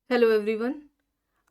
Hello everyone.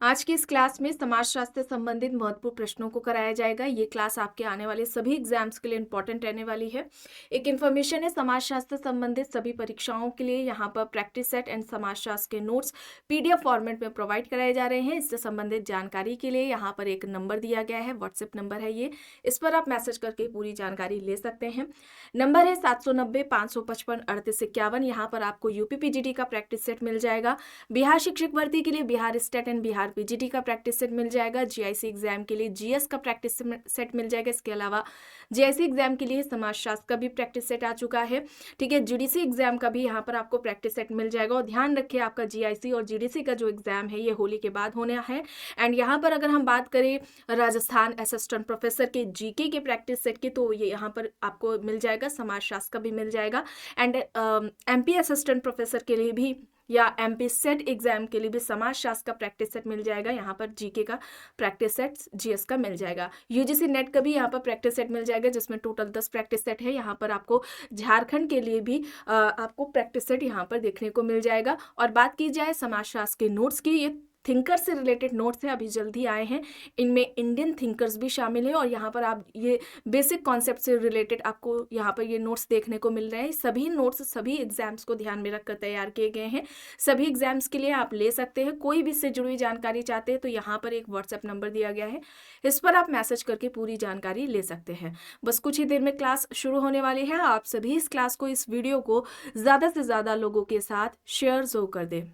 आज की इस क्लास में समाजशास्त्र से संबंधित महत्वपूर्ण प्रश्नों को कराया जाएगा। ये क्लास आपके आने वाले सभी एग्जाम्स के लिए इंपॉर्टेंट रहने वाली है। एक इन्फॉर्मेशन है, समाजशास्त्र से संबंधित सभी परीक्षाओं के लिए यहाँ पर प्रैक्टिस सेट एंड समाजशास्त्र के नोट्स पीडीएफ फॉर्मेट में प्रोवाइड कराए जा रहे हैं। इससे संबंधित जानकारी के लिए यहाँ पर एक नंबर दिया गया है, व्हाट्सएप नंबर है ये। इस पर आप मैसेज करके पूरी जानकारी ले सकते हैं। नंबर है 790-555-3851। यहाँ पर आपको यूपीपीजीडी का प्रैक्टिस सेट मिल जाएगा। बिहार शिक्षक भर्ती के लिए Bihar state and Bihar PGT का प्रैक्टिस सेट मिल जाएगा। जीआईसी एग्जाम के लिए जीएस का प्रैक्टिस सेट मिल जाएगा। इसके अलावा जीआईसी एग्जाम के लिए समाजशास्त्र का भी प्रैक्टिस सेट आ चुका है। ठीक है, जीडीसी एग्जाम का भी यहाँ पर आपको प्रैक्टिस सेट मिल जाएगा। और ध्यान रखिए, आपका जीआईसी और जीडीसी का जो एग्जाम है ये होली के बाद होना है। एंड यहाँ पर अगर हम बात करें राजस्थान असिस्टेंट प्रोफेसर के जीके के प्रैक्टिस सेट की, तो ये यहाँ पर आपको मिल जाएगा। समाजशास्त्र का भी मिल जाएगा। एंड एमपी असिस्टेंट प्रोफेसर के लिए भी या एमपी सेट एग्जाम के लिए भी समाजशास्त्र का प्रैक्टिस सेट मिल जाएगा। यहाँ पर जीके का प्रैक्टिस सेट जीएस का मिल जाएगा। यूजीसी नेट का भी यहाँ पर प्रैक्टिस सेट मिल जाएगा, जिसमें टोटल 10 प्रैक्टिस सेट है। यहाँ पर आपको झारखंड के लिए भी आपको प्रैक्टिस सेट यहाँ पर देखने को मिल जाएगा। और बात की जाए समाजशास्त्र के नोट्स की, ये थिंकर से रिलेटेड नोट्स हैं, अभी जल्दी आए हैं। इनमें इंडियन थिंकर्स भी शामिल हैं। और यहाँ पर आप ये बेसिक कॉन्सेप्ट से रिलेटेड आपको यहाँ पर ये नोट्स देखने को मिल रहे हैं। सभी नोट्स सभी एग्जाम्स को ध्यान में रखकर तैयार किए गए हैं। सभी एग्जाम्स के लिए आप ले सकते हैं। कोई भी इससे जुड़ी हुई जानकारी चाहते हैं तो यहाँ पर एक व्हाट्सएप नंबर दिया गया है, इस पर आप मैसेज करके पूरी जानकारी ले सकते हैं। बस कुछ ही देर में क्लास शुरू होने वाली है। आप सभी इस क्लास को, इस वीडियो को ज़्यादा से ज़्यादा लोगों के साथ शेयर ज़रूर कर दें।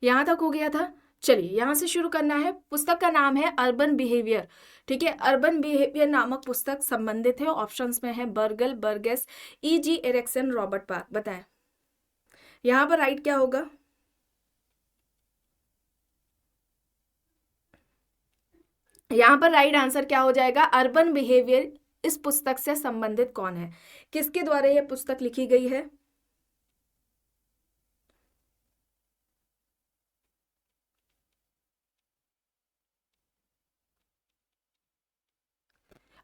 यहाँ तक हो गया था। चलिए यहाँ से शुरू करना है। पुस्तक का नाम है अर्बन बिहेवियर। ठीक है, अर्बन बिहेवियर नामक पुस्तक संबंधित है। ऑप्शंस में है Burgel, Burgess, E G. Erikson, Robert Park. बताएं यहाँ पर राइट क्या होगा। यहाँ पर राइट आंसर क्या हो जाएगा, अर्बन बिहेवियर। इस पुस्तक से संबंधित कौन है, किसके द्वारा यह पुस्तक लिखी गई है।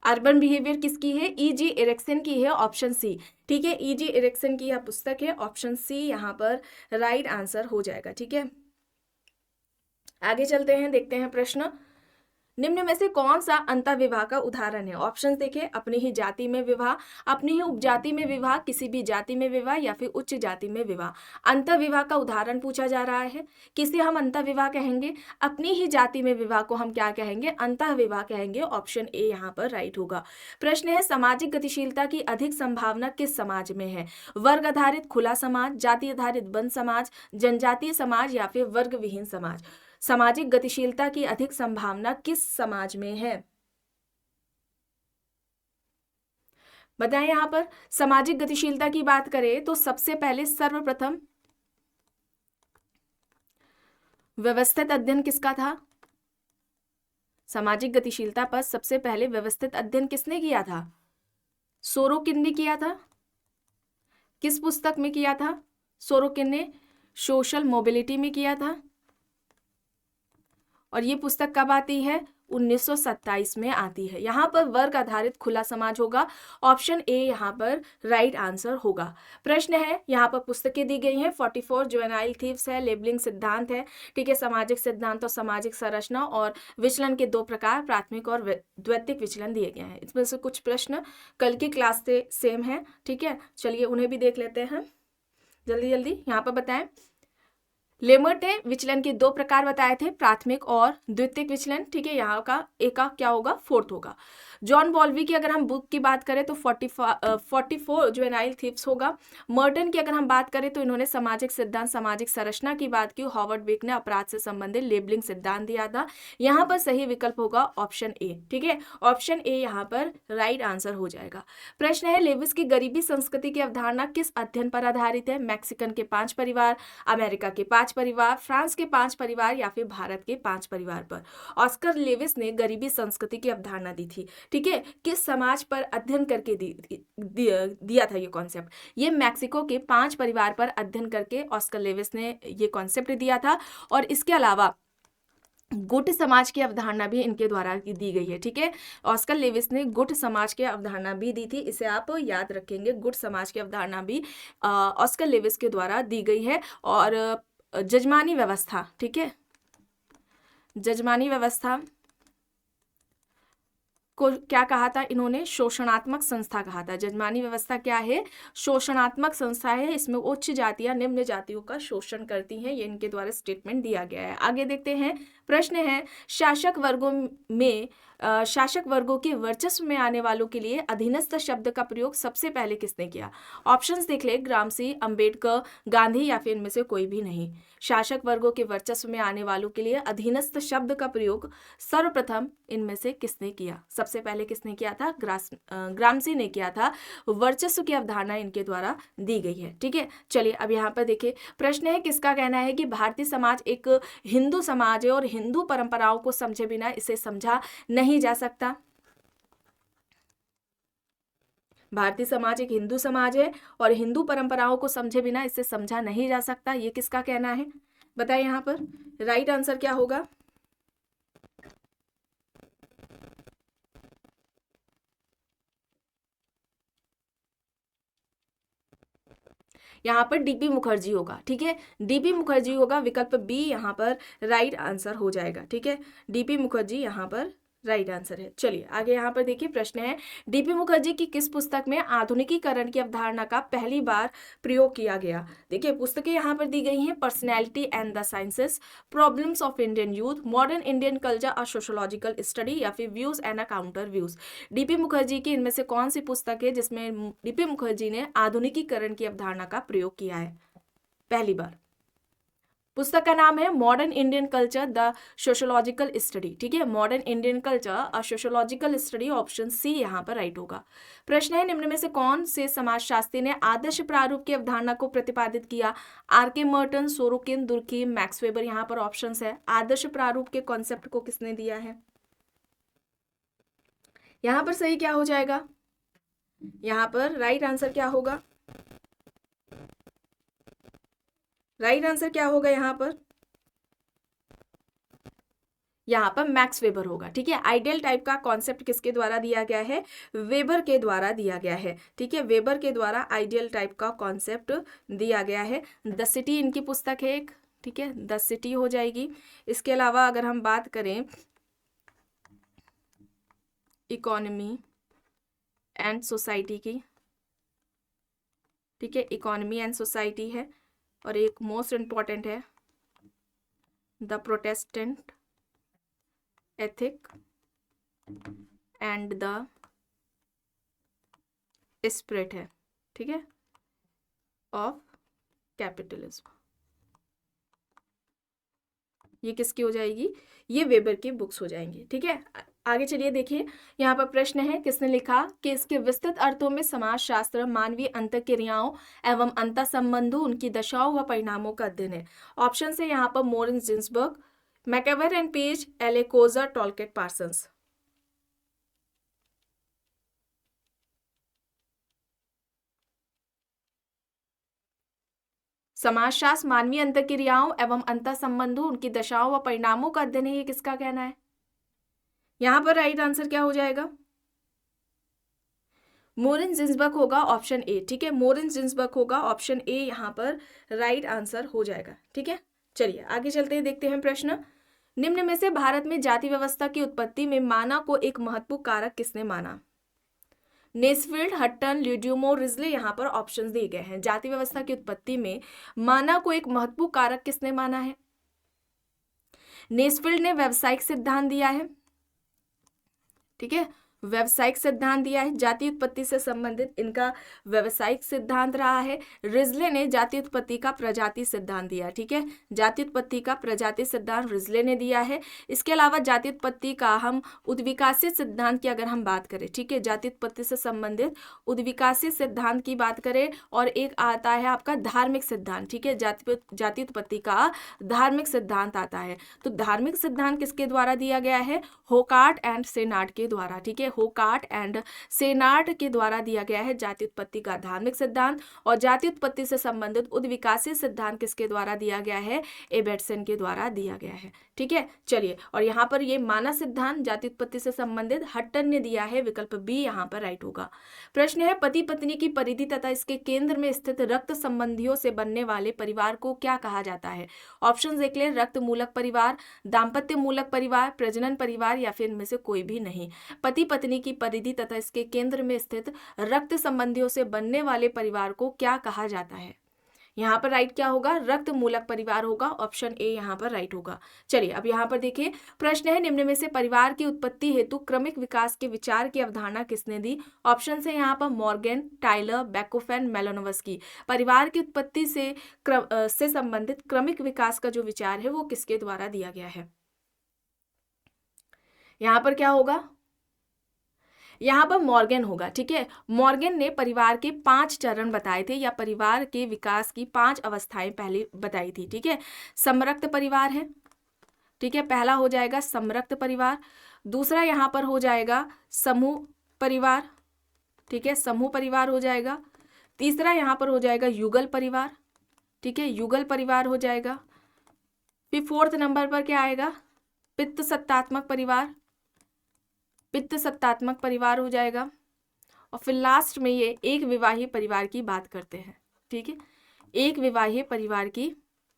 अर्बन बिहेवियर किसकी है, ई.जी. एरिक्सन की है, ऑप्शन सी। ठीक है, ई.जी. एरिक्सन की यह पुस्तक है, ऑप्शन सी यहाँ पर राइट आंसर हो जाएगा। ठीक है, आगे चलते हैं, देखते हैं प्रश्न। निम्न में से कौन सा अंतःविवाह का उदाहरण है। ऑप्शन देखिए, अपनी ही जाति में विवाह, अपनी ही उपजाति में विवाह, किसी भी जाति में विवाह या फिर उच्च जाति में विवाह। अंतःविवाह का उदाहरण पूछा जा रहा है, किसे हम अंतःविवाह कहेंगे। अपनी ही जाति में विवाह को हम क्या कहेंगे, अंतःविवाह कहेंगे। ऑप्शन ए यहाँ पर राइट होगा। प्रश्न है, सामाजिक गतिशीलता की अधिक संभावना किस समाज में है। वर्ग आधारित खुला समाज, जाति आधारित बंद समाज, जनजातीय समाज या फिर वर्ग विहीन समाज। सामाजिक गतिशीलता की अधिक संभावना किस समाज में है, बताएं। यहां पर सामाजिक गतिशीलता की बात करें तो सबसे पहले सर्वप्रथम व्यवस्थित अध्ययन किसका था। सामाजिक गतिशीलता पर सबसे पहले व्यवस्थित अध्ययन किसने किया था, सोरोकिन ने किया था। किस पुस्तक में किया था, सोरोकिन ने सोशल मोबिलिटी में किया था। और ये पुस्तक कब आती है, 1927 में आती है। यहाँ पर वर्ग आधारित खुला समाज होगा। ऑप्शन ए यहाँ पर राइट आंसर होगा। प्रश्न है, यहाँ पर पुस्तकें दी गई हैं 44 जुवेनाइल थीव्स है, लेबलिंग सिद्धांत है। ठीक है, सामाजिक सिद्धांत और सामाजिक संरचना और विचलन के 2 प्रकार, प्राथमिक और द्वैतिक विचलन दिए गए हैं। इसमें से कुछ प्रश्न कल की क्लास से सेम है। ठीक है, चलिए उन्हें भी देख लेते हैं जल्दी जल्दी। यहाँ पर बताएं, लेमर्ट ने विचलन के 2 प्रकार बताए थे, प्राथमिक और द्वितीयक विचलन। ठीक है, यहाँ का एक का क्या होगा, फोर्थ होगा। जॉन बॉल्वी की अगर हम बुक की बात करें तो 44 जुवेनाइल थीव्स होगा। मर्टन की अगर हम बात करें तो इन्होंने सामाजिक सिद्धांत सामाजिक संरचना की बात की। हॉवर्ड बेक ने अपराध से संबंधित लेबलिंग सिद्धांत दिया था। यहाँ पर सही विकल्प होगा ऑप्शन ए। ठीक है, ऑप्शन ए यहाँ पर राइट आंसर हो जाएगा। प्रश्न है, लेविस की गरीबी संस्कृति की अवधारणा किस अध्ययन पर आधारित है। मैक्सिकन के 5 परिवार, अमेरिका के 5 परिवार, फ्रांस के 5 परिवार या फिर भारत के 5 परिवार पर। ऑस्कर लेविस ने गरीबी संस्कृति की अवधारणा दी थी, ठीक है। किस समाज पर अध्ययन करके दिया था ये कॉन्सेप्ट? ये मैक्सिको के 5 परिवार पर अध्ययन करके ऑस्कर लेविस ने ये कॉन्सेप्ट दिया था। और इसके अलावा गुट समाज की अवधारणा भी इनके द्वारा दी गई है, ठीक है। ऑस्कर लेविस ने गुट समाज की अवधारणा भी दी थी, इसे आप याद रखेंगे। गुट समाज की अवधारणा भी ऑस्कर लेविस के द्वारा दी गई है। और जजमानी व्यवस्था, ठीक है, जजमानी व्यवस्था को क्या कहा था इन्होंने? शोषणात्मक संस्था कहा था। जजमानी व्यवस्था क्या है? शोषणात्मक संस्था है। इसमें उच्च जातियां निम्न जातियों का शोषण करती हैं, ये इनके द्वारा स्टेटमेंट दिया गया है। आगे देखते हैं, प्रश्न है शासक वर्गों के वर्चस्व में आने वालों के लिए अधीनस्थ शब्द का प्रयोग सबसे पहले किसने किया? ऑप्शंस देख ले, ग्रामसी, अंबेडकर, गांधी या फिर इनमें से कोई भी नहीं। शासक वर्गों के वर्चस्व में आने वालों के लिए अधीनस्थ शब्द का प्रयोग सर्वप्रथम इनमें से किसने किया? सबसे पहले किसने किया था? ग्रामसी ने किया था। वर्चस्व की अवधारणा इनके द्वारा दी गई है, ठीक है। चलिए अब यहाँ पर देखिए, प्रश्न है किसका कहना है कि भारतीय समाज एक हिंदू समाज है और हिंदू परंपराओं को समझे बिना इसे समझा नहीं जा सकता। भारतीय समाज एक हिंदू समाज है और हिंदू परंपराओं को समझे बिना इसे समझा नहीं जा सकता, ये किसका कहना है? बताइए यहाँ पर राइट आंसर क्या होगा? यहाँ पर डीपी मुखर्जी होगा, ठीक है। डीपी मुखर्जी होगा, विकल्प बी यहाँ पर राइट आंसर हो जाएगा, ठीक है। डीपी मुखर्जी यहाँ पर राइट आंसर है। चलिए आगे यहाँ पर देखिए, प्रश्न है डीपी मुखर्जी की किस पुस्तक में आधुनिकीकरण की अवधारणा का पहली बार प्रयोग किया गया? देखिए पुस्तकें यहाँ पर दी गई हैं, personality and the sciences, problems of Indian youth, modern Indian culture, a sociological study या फिर views and a counter views. DP Mukherjee की इनमें से कौन सी पुस्तक है जिसमें डीपी मुखर्जी ने आधुनिकीकरण की अवधारणा का प्रयोग किया है पहली बार? पुस्तक का नाम है modern Indian culture the sociological study, ठीक है। मॉडर्न इंडियन कल्चर अ सोशोलॉजिकल स्टडी, ऑप्शन सी यहाँ पर राइट होगा। प्रश्न है निम्न में से कौन से समाजशास्त्री ने आदर्श प्रारूप की अवधारणा को प्रतिपादित किया? R K. Merton, Sorokin, Durkheim, Max Weber. यहाँ पर ऑप्शंस है। आदर्श प्रारूप के कॉन्सेप्ट को किसने दिया है? यहाँ पर सही क्या हो जाएगा? यहाँ पर राइट आंसर क्या होगा? राइट आंसर क्या होगा यहाँ पर? यहाँ पर मैक्स वेबर होगा, ठीक है। आइडियल टाइप का कॉन्सेप्ट किसके द्वारा दिया गया है? वेबर के द्वारा दिया गया है, ठीक है। वेबर के द्वारा आइडियल टाइप का कॉन्सेप्ट दिया गया है। द सिटी इनकी पुस्तक है एक, ठीक है, द सिटी हो जाएगी। इसके अलावा अगर हम बात करें इकोनॉमी एंड सोसाइटी की, ठीक है, इकोनॉमी एंड सोसाइटी है। और एक मोस्ट इंपॉर्टेंट है the Protestant ethic and the spirit है, ठीक है, ऑफ कैपिटलिज्म। ये किसकी हो जाएगी? ये वेबर की बुक्स हो जाएंगी, ठीक है। आगे चलिए देखिए, यहाँ पर प्रश्न है किसने लिखा कि इसके विस्तृत अर्थों में समाजशास्त्र मानवीय अंतःक्रियाओं एवं अंतर संबंधों, उनकी दशाओं व परिणामों का अध्ययन है। ऑप्शन है यहाँ पर Morris Ginsberg, MacIver and Page, L A. Coser, Talcott Parsons. समाजशास्त्र मानवीय अंतःक्रियाओं एवं अंतर संबंधों, उनकी दशाओं व परिणामों का अध्ययन है, ये किसका कहना है? यहाँ पर राइट आंसर क्या हो जाएगा? मोरेंस जिन्सबर्ग होगा, ऑप्शन ए, ठीक है। मोरेंस जिन्सबर्ग होगा, ऑप्शन ए यहाँ पर राइट आंसर हो जाएगा, ठीक है। चलिए आगे चलते हैं, देखते हैं प्रश्न। निम्न में से भारत में जाति व्यवस्था की उत्पत्ति में माना को एक महत्वपूर्ण कारक किसने माना? Nesfield, Hutton, ल्यूड्यूमो, Risley. यहाँ पर ऑप्शंस दिए गए हैं। जाति व्यवस्था की उत्पत्ति में माना को एक महत्वपूर्ण कारक किसने माना है? नेस्फील्ड ने व्यावसायिक सिद्धांत दिया है, ठीक है। व्यावसायिक सिद्धांत दिया है। जाति उत्पत्ति से संबंधित इनका व्यावसायिक सिद्धांत रहा है। रिजले ने जाति उत्पत्ति का प्रजाति सिद्धांत दिया, ठीक है, जाति उत्पत्ति का प्रजाति सिद्धांत रिजले ने दिया है। इसके अलावा जाति उत्पत्ति का हम उद्विकासीय सिद्धांत की अगर हम बात करें, ठीक है, जाति उत्पत्ति से संबंधित उद्विकासीय सिद्धांत की बात करें, और एक आता है आपका धार्मिक सिद्धांत, ठीक है, जाति उत्पत्ति का धार्मिक सिद्धांत आता है। तो धार्मिक सिद्धांत किसके द्वारा दिया गया है? होकार्ट एंड सेनार्ट के द्वारा, ठीक है, होकार्ट एंड सेनार्ट के द्वारा दिया गया है जाति उत्पत्ति का धार्मिक सिद्धांत। और जाति उत्पत्ति से संबंधित उद्विकासीय सिद्धांत किसके द्वारा दिया गया है? एबर्टसन के द्वारा दिया गया है, ठीक है। चलिए, और यहाँ पर ये माना सिद्धांत जाति उत्पत्ति से संबंधित हट्टन ने दिया है, विकल्प बी यहाँ पर राइट होगा। प्रश्न है, पति पत्नी की परिधि तथा इसके केंद्र में स्थित रक्त संबंधियों से बनने वाले परिवार को क्या कहा जाता है? ऑप्शन देख ले, रक्त मूलक परिवार, दाम्पत्य मूलक परिवार, प्रजनन परिवार, या फिर इनमें से कोई भी नहीं। पति पत्नी की परिधि तथा इसके केंद्र में स्थित रक्त संबंधियों से बनने वाले परिवार को क्या कहा जाता है? यहाँ पर राइट क्या होगा? रक्त मूलक परिवार होगा, ऑप्शन ए यहाँ पर राइट होगा। चलिए, अब यहाँ पर देखिए, प्रश्न है, निम्न में से परिवार की उत्पत्ति हेतु क्रमिक विकास के विचार की अवधारणा किसने दी? ऑप्शन है यहाँ पर मॉर्गन, टाइलर, बैकोफेन, मेलानोव्स्की। परिवार की उत्पत्ति से संबंधित क्रमिक विकास का जो विचार है वो किसके द्वारा दिया गया है? यहाँ पर क्या होगा? यहाँ पर मॉर्गन होगा, ठीक है। मॉर्गन ने परिवार के 5 चरण बताए थे, या परिवार के विकास की 5 अवस्थाएं पहले बताई थी, ठीक है। समरक्त परिवार है, ठीक है, पहला हो जाएगा समरक्त परिवार। दूसरा यहाँ पर हो जाएगा समूह परिवार, ठीक है, समूह परिवार हो जाएगा। तीसरा यहाँ पर हो जाएगा युगल परिवार, ठीक है, युगल परिवार हो जाएगा। फिर 4th नंबर पर क्या आएगा? पित्त सत्तात्मक परिवार, पित्त सत्तात्मक परिवार हो जाएगा। और फिर लास्ट में ये एक विवाही परिवार की बात करते हैं, ठीक है, एक विवाही परिवार की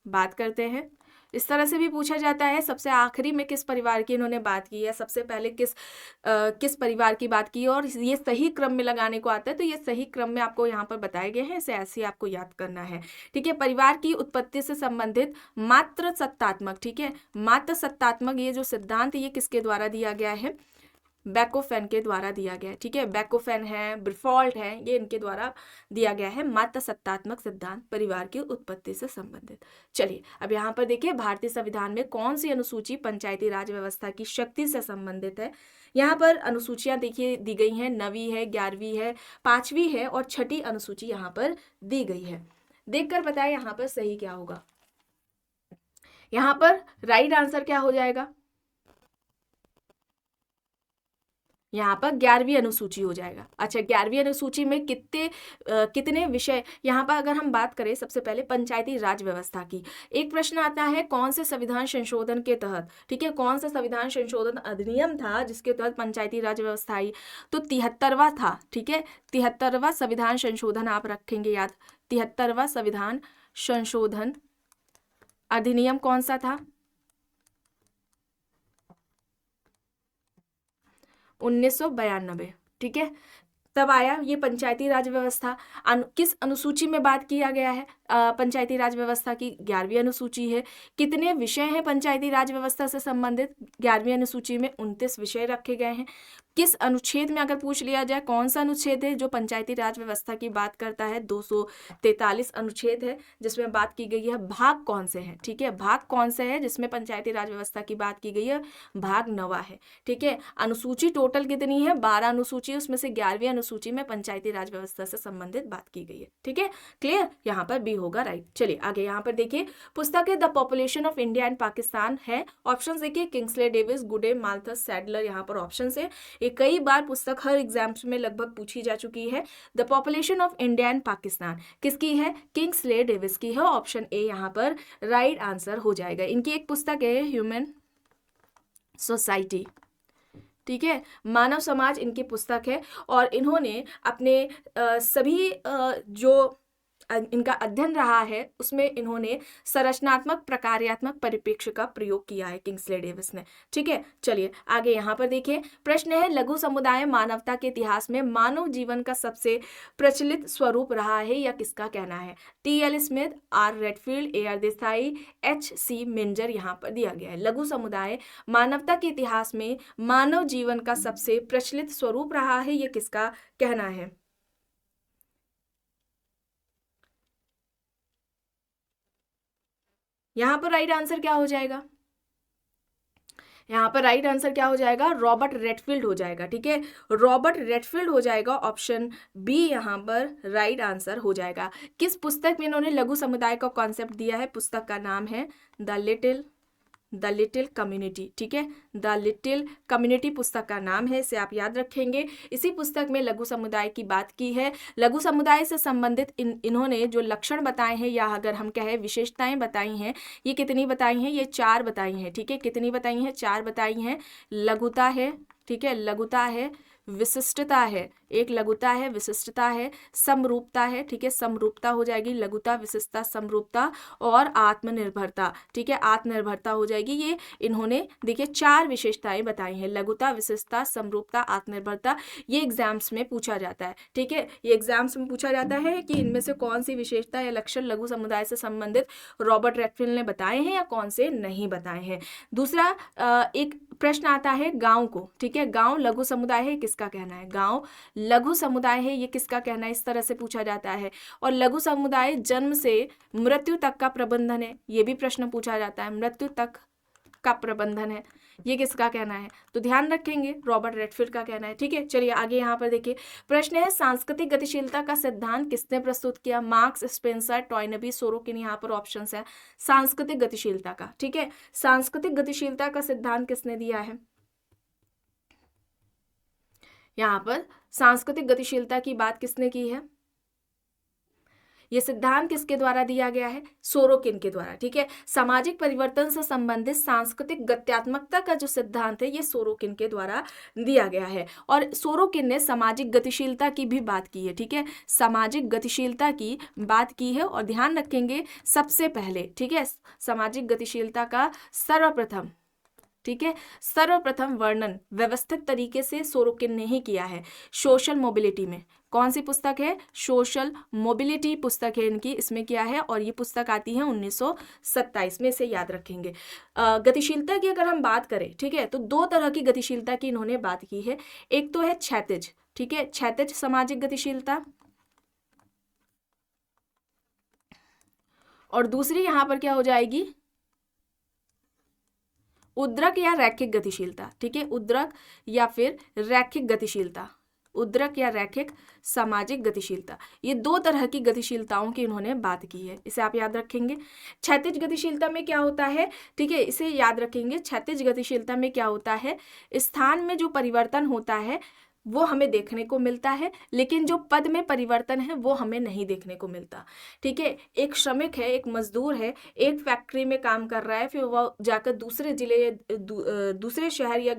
बात करते हैं। इस तरह से भी पूछा जाता है, सबसे आखिरी में किस परिवार की इन्होंने बात की है, सबसे पहले किस परिवार की बात की, और ये सही क्रम में लगाने को आता है, तो ये सही क्रम में आपको यहाँ पर बताए गए हैं, इसे ऐसे ही आपको याद करना है, ठीक है। परिवार की उत्पत्ति से संबंधित मात्र सत्तात्मक, ठीक है, मात्र सत्तात्मक ये जो सिद्धांत ये किसके द्वारा दिया गया है? बैकोफेन के द्वारा दिया गया है, ठीक है, बैकोफेन है, ब्रिफॉल्ट है, ये इनके द्वारा दिया गया है मात्र सत्तात्मक सिद्धांत परिवार की उत्पत्ति से संबंधित। चलिए, अब यहाँ पर देखिए, भारतीय संविधान में कौन सी अनुसूची पंचायती राज व्यवस्था की शक्ति से संबंधित है? यहाँ पर अनुसूचियां देखिए दी गई हैं, 9वीं है, 11वीं है, 5वीं है, और 6ठी अनुसूची यहाँ पर दी गई है। देखकर बताएं यहाँ पर सही क्या होगा। यहाँ पर राइट आंसर क्या हो जाएगा? यहाँ पर 11वीं अनुसूची हो जाएगा। अच्छा, 11वीं अनुसूची में कितने विषय, यहाँ पर अगर हम बात करें सबसे पहले पंचायती राज व्यवस्था की, एक प्रश्न आता है कौन से संविधान संशोधन के तहत, ठीक है, कौन सा संविधान संशोधन अधिनियम था जिसके तहत पंचायती राज व्यवस्था आई? तो 73वां था, ठीक है, 73वां संविधान संशोधन आप रखेंगे याद। 73वां संविधान संशोधन अधिनियम कौन सा था? 1992, ठीक है, तब आया ये पंचायती राज व्यवस्था। किस अनुसूची में बात किया गया है? पंचायती राज व्यवस्था की 11वीं अनुसूची है। कितने विषय हैं पंचायती राज व्यवस्था से संबंधित? 11वीं अनुसूची में 29 विषय रखे गए हैं। किस अनुच्छेद में अगर पूछ लिया जाए कौन सा अनुच्छेद है जो पंचायती राज व्यवस्था की बात करता है? 243 अनुच्छेद है जिसमें बात की गई है। भाग कौन से हैं, ठीक है, भाग कौन से है जिसमें पंचायती राज व्यवस्था की बात की गई है? भाग 9वां है, ठीक है। अनुसूची टोटल कितनी है? 12 अनुसूची, उसमें से 11वीं अनुसूची में पंचायती राज व्यवस्था से संबंधित बात की गई है, ठीक है, क्लियर। यहाँ पर बी होगा राइट। चलिए आगे यहाँ पर देखिए, पुस्तक है the population of India and Pakistan है। ऑप्शन देखिए, किंग्सले डेविस, गुडे, माल्थस, सैडलर, यहाँ पर ऑप्शन है। ये कई बार पुस्तक हर एग्जाम्स में लगभग पूछी जा चुकी है। The population of India and Pakistan किसकी है? किंग्सले डेविस की है। ऑप्शन ए यहाँ पर राइट आंसर हो जाएगा। इनकी एक पुस्तक है ह्यूमन सोसाइटी, ठीक है, मानव समाज इनकी पुस्तक है। और इन्होंने अपने सभी जो इनका अध्ययन रहा है उसमें इन्होंने संरचनात्मक प्रकार्यात्मक परिप्रेक्ष्य का प्रयोग किया है किंग्सले डेविस ने। ठीक है, चलिए आगे यहाँ पर देखिए प्रश्न है लघु समुदाय मानवता के इतिहास में मानव जीवन का सबसे प्रचलित स्वरूप रहा है या किसका कहना है? T L. Smith, R. Redfield, A R. Desai, H C. Minger यहाँ पर दिया गया है। लघु समुदाय मानवता के इतिहास में मानव जीवन का सबसे प्रचलित स्वरूप रहा है, ये किसका कहना है? यहाँ पर राइट आंसर क्या हो जाएगा? यहाँ पर राइट आंसर क्या हो जाएगा? रॉबर्ट रेडफील्ड हो जाएगा। ठीक है, रॉबर्ट रेडफील्ड हो जाएगा, ऑप्शन बी यहाँ पर राइट आंसर हो जाएगा। किस पुस्तक में इन्होंने लघु समुदाय का कॉन्सेप्ट दिया है? पुस्तक का नाम है द लिटिल कम्युनिटी। ठीक है, द लिटिल कम्युनिटी पुस्तक का नाम है, इसे आप याद रखेंगे। इसी पुस्तक में लघु समुदाय की बात की है। लघु समुदाय से संबंधित इन्होंने जो लक्षण बताए हैं या अगर हम कहें विशेषताएं बताई हैं, ये कितनी बताई हैं? ये 4 बताई हैं। ठीक है, कितनी बताई हैं? 4 बताई हैं। लघुता है, ठीक है, लघुता है, विशिष्टता है, एक लघुता है, विशिष्टता है, समरूपता है। ठीक है, समरूपता हो जाएगी, लघुता, विशिष्टता, समरूपता और आत्मनिर्भरता। ठीक है, आत्मनिर्भरता हो जाएगी। ये इन्होंने देखिए 4 विशेषताएं बताई हैं, लघुता, विशिष्टता, समरूपता, आत्मनिर्भरता। ये एग्जाम्स में पूछा जाता है। ठीक है, ये एग्जाम्स में पूछा जाता है कि इनमें से कौन सी विशेषता या लक्षण लघु समुदाय से संबंधित रॉबर्ट रेडफील्ड ने बताए हैं या कौन से नहीं बताए हैं। दूसरा एक प्रश्न आता है गांव को। ठीक है, गांव लघु समुदाय है, किसका कहना है? गांव लघु समुदाय है, ये किसका कहना है? इस तरह से पूछा जाता है। और लघु समुदाय जन्म से मृत्यु तक का प्रबंधन है, ये भी प्रश्न पूछा जाता है। मृत्यु तक का प्रबंधन है, ये किसका कहना है? तो ध्यान रखेंगे रॉबर्ट रेडफील्ड का कहना है। ठीक है, चलिए आगे यहाँ पर देखिए प्रश्न है सांस्कृतिक गतिशीलता का सिद्धांत किसने प्रस्तुत किया? Marks, Spencer, Toynbee, Sorokin. यहाँ पर ऑप्शंस है सांस्कृतिक गतिशीलता का। ठीक है, सांस्कृतिक गतिशीलता का सिद्धांत किसने दिया है? यहाँ पर सांस्कृतिक गतिशीलता की बात किसने की है? ये सिद्धांत किसके द्वारा दिया गया है? सोरोकिन के द्वारा। ठीक है, सामाजिक परिवर्तन से संबंधित सांस्कृतिक गत्यात्मकता का जो सिद्धांत है ये सोरोकिन के द्वारा दिया गया है। और सोरोकिन ने सामाजिक गतिशीलता की भी बात की है। ठीक है, सामाजिक गतिशीलता की बात की है। और ध्यान रखेंगे सबसे पहले, ठीक है, सामाजिक गतिशीलता का सर्वप्रथम, ठीक है, सर्वप्रथम वर्णन व्यवस्थित तरीके से सोरोकिन ने ही किया है सोशल मोबिलिटी में। कौन सी पुस्तक है? सोशल मोबिलिटी पुस्तक है इनकी, इसमें किया है। और ये पुस्तक आती है 1927 में, इसे याद रखेंगे। गतिशीलता की अगर हम बात करें, ठीक है, तो 2 तरह की गतिशीलता की इन्होंने बात की है। एक तो है क्षैतिज, ठीक है, क्षैतिज सामाजिक गतिशीलता, और दूसरी यहाँ पर क्या हो जाएगी? उद्रक या रैखिक गतिशीलता। ठीक है, उद्रक या फिर रैखिक गतिशीलता, उद्रक या रैखिक सामाजिक गतिशीलता। ये 2 तरह की गतिशीलताओं की इन्होंने बात की है, इसे आप याद रखेंगे। क्षैतिज गतिशीलता में क्या होता है? ठीक है, इसे याद रखेंगे। क्षैतिज गतिशीलता में क्या होता है? स्थान में जो परिवर्तन होता है वो हमें देखने को मिलता है, लेकिन जो पद में परिवर्तन है वो हमें नहीं देखने को मिलता। ठीक है, एक श्रमिक है, एक मजदूर है, एक फैक्ट्री में काम कर रहा है, फिर वो जाकर दूसरे जिले या दूसरे शहर या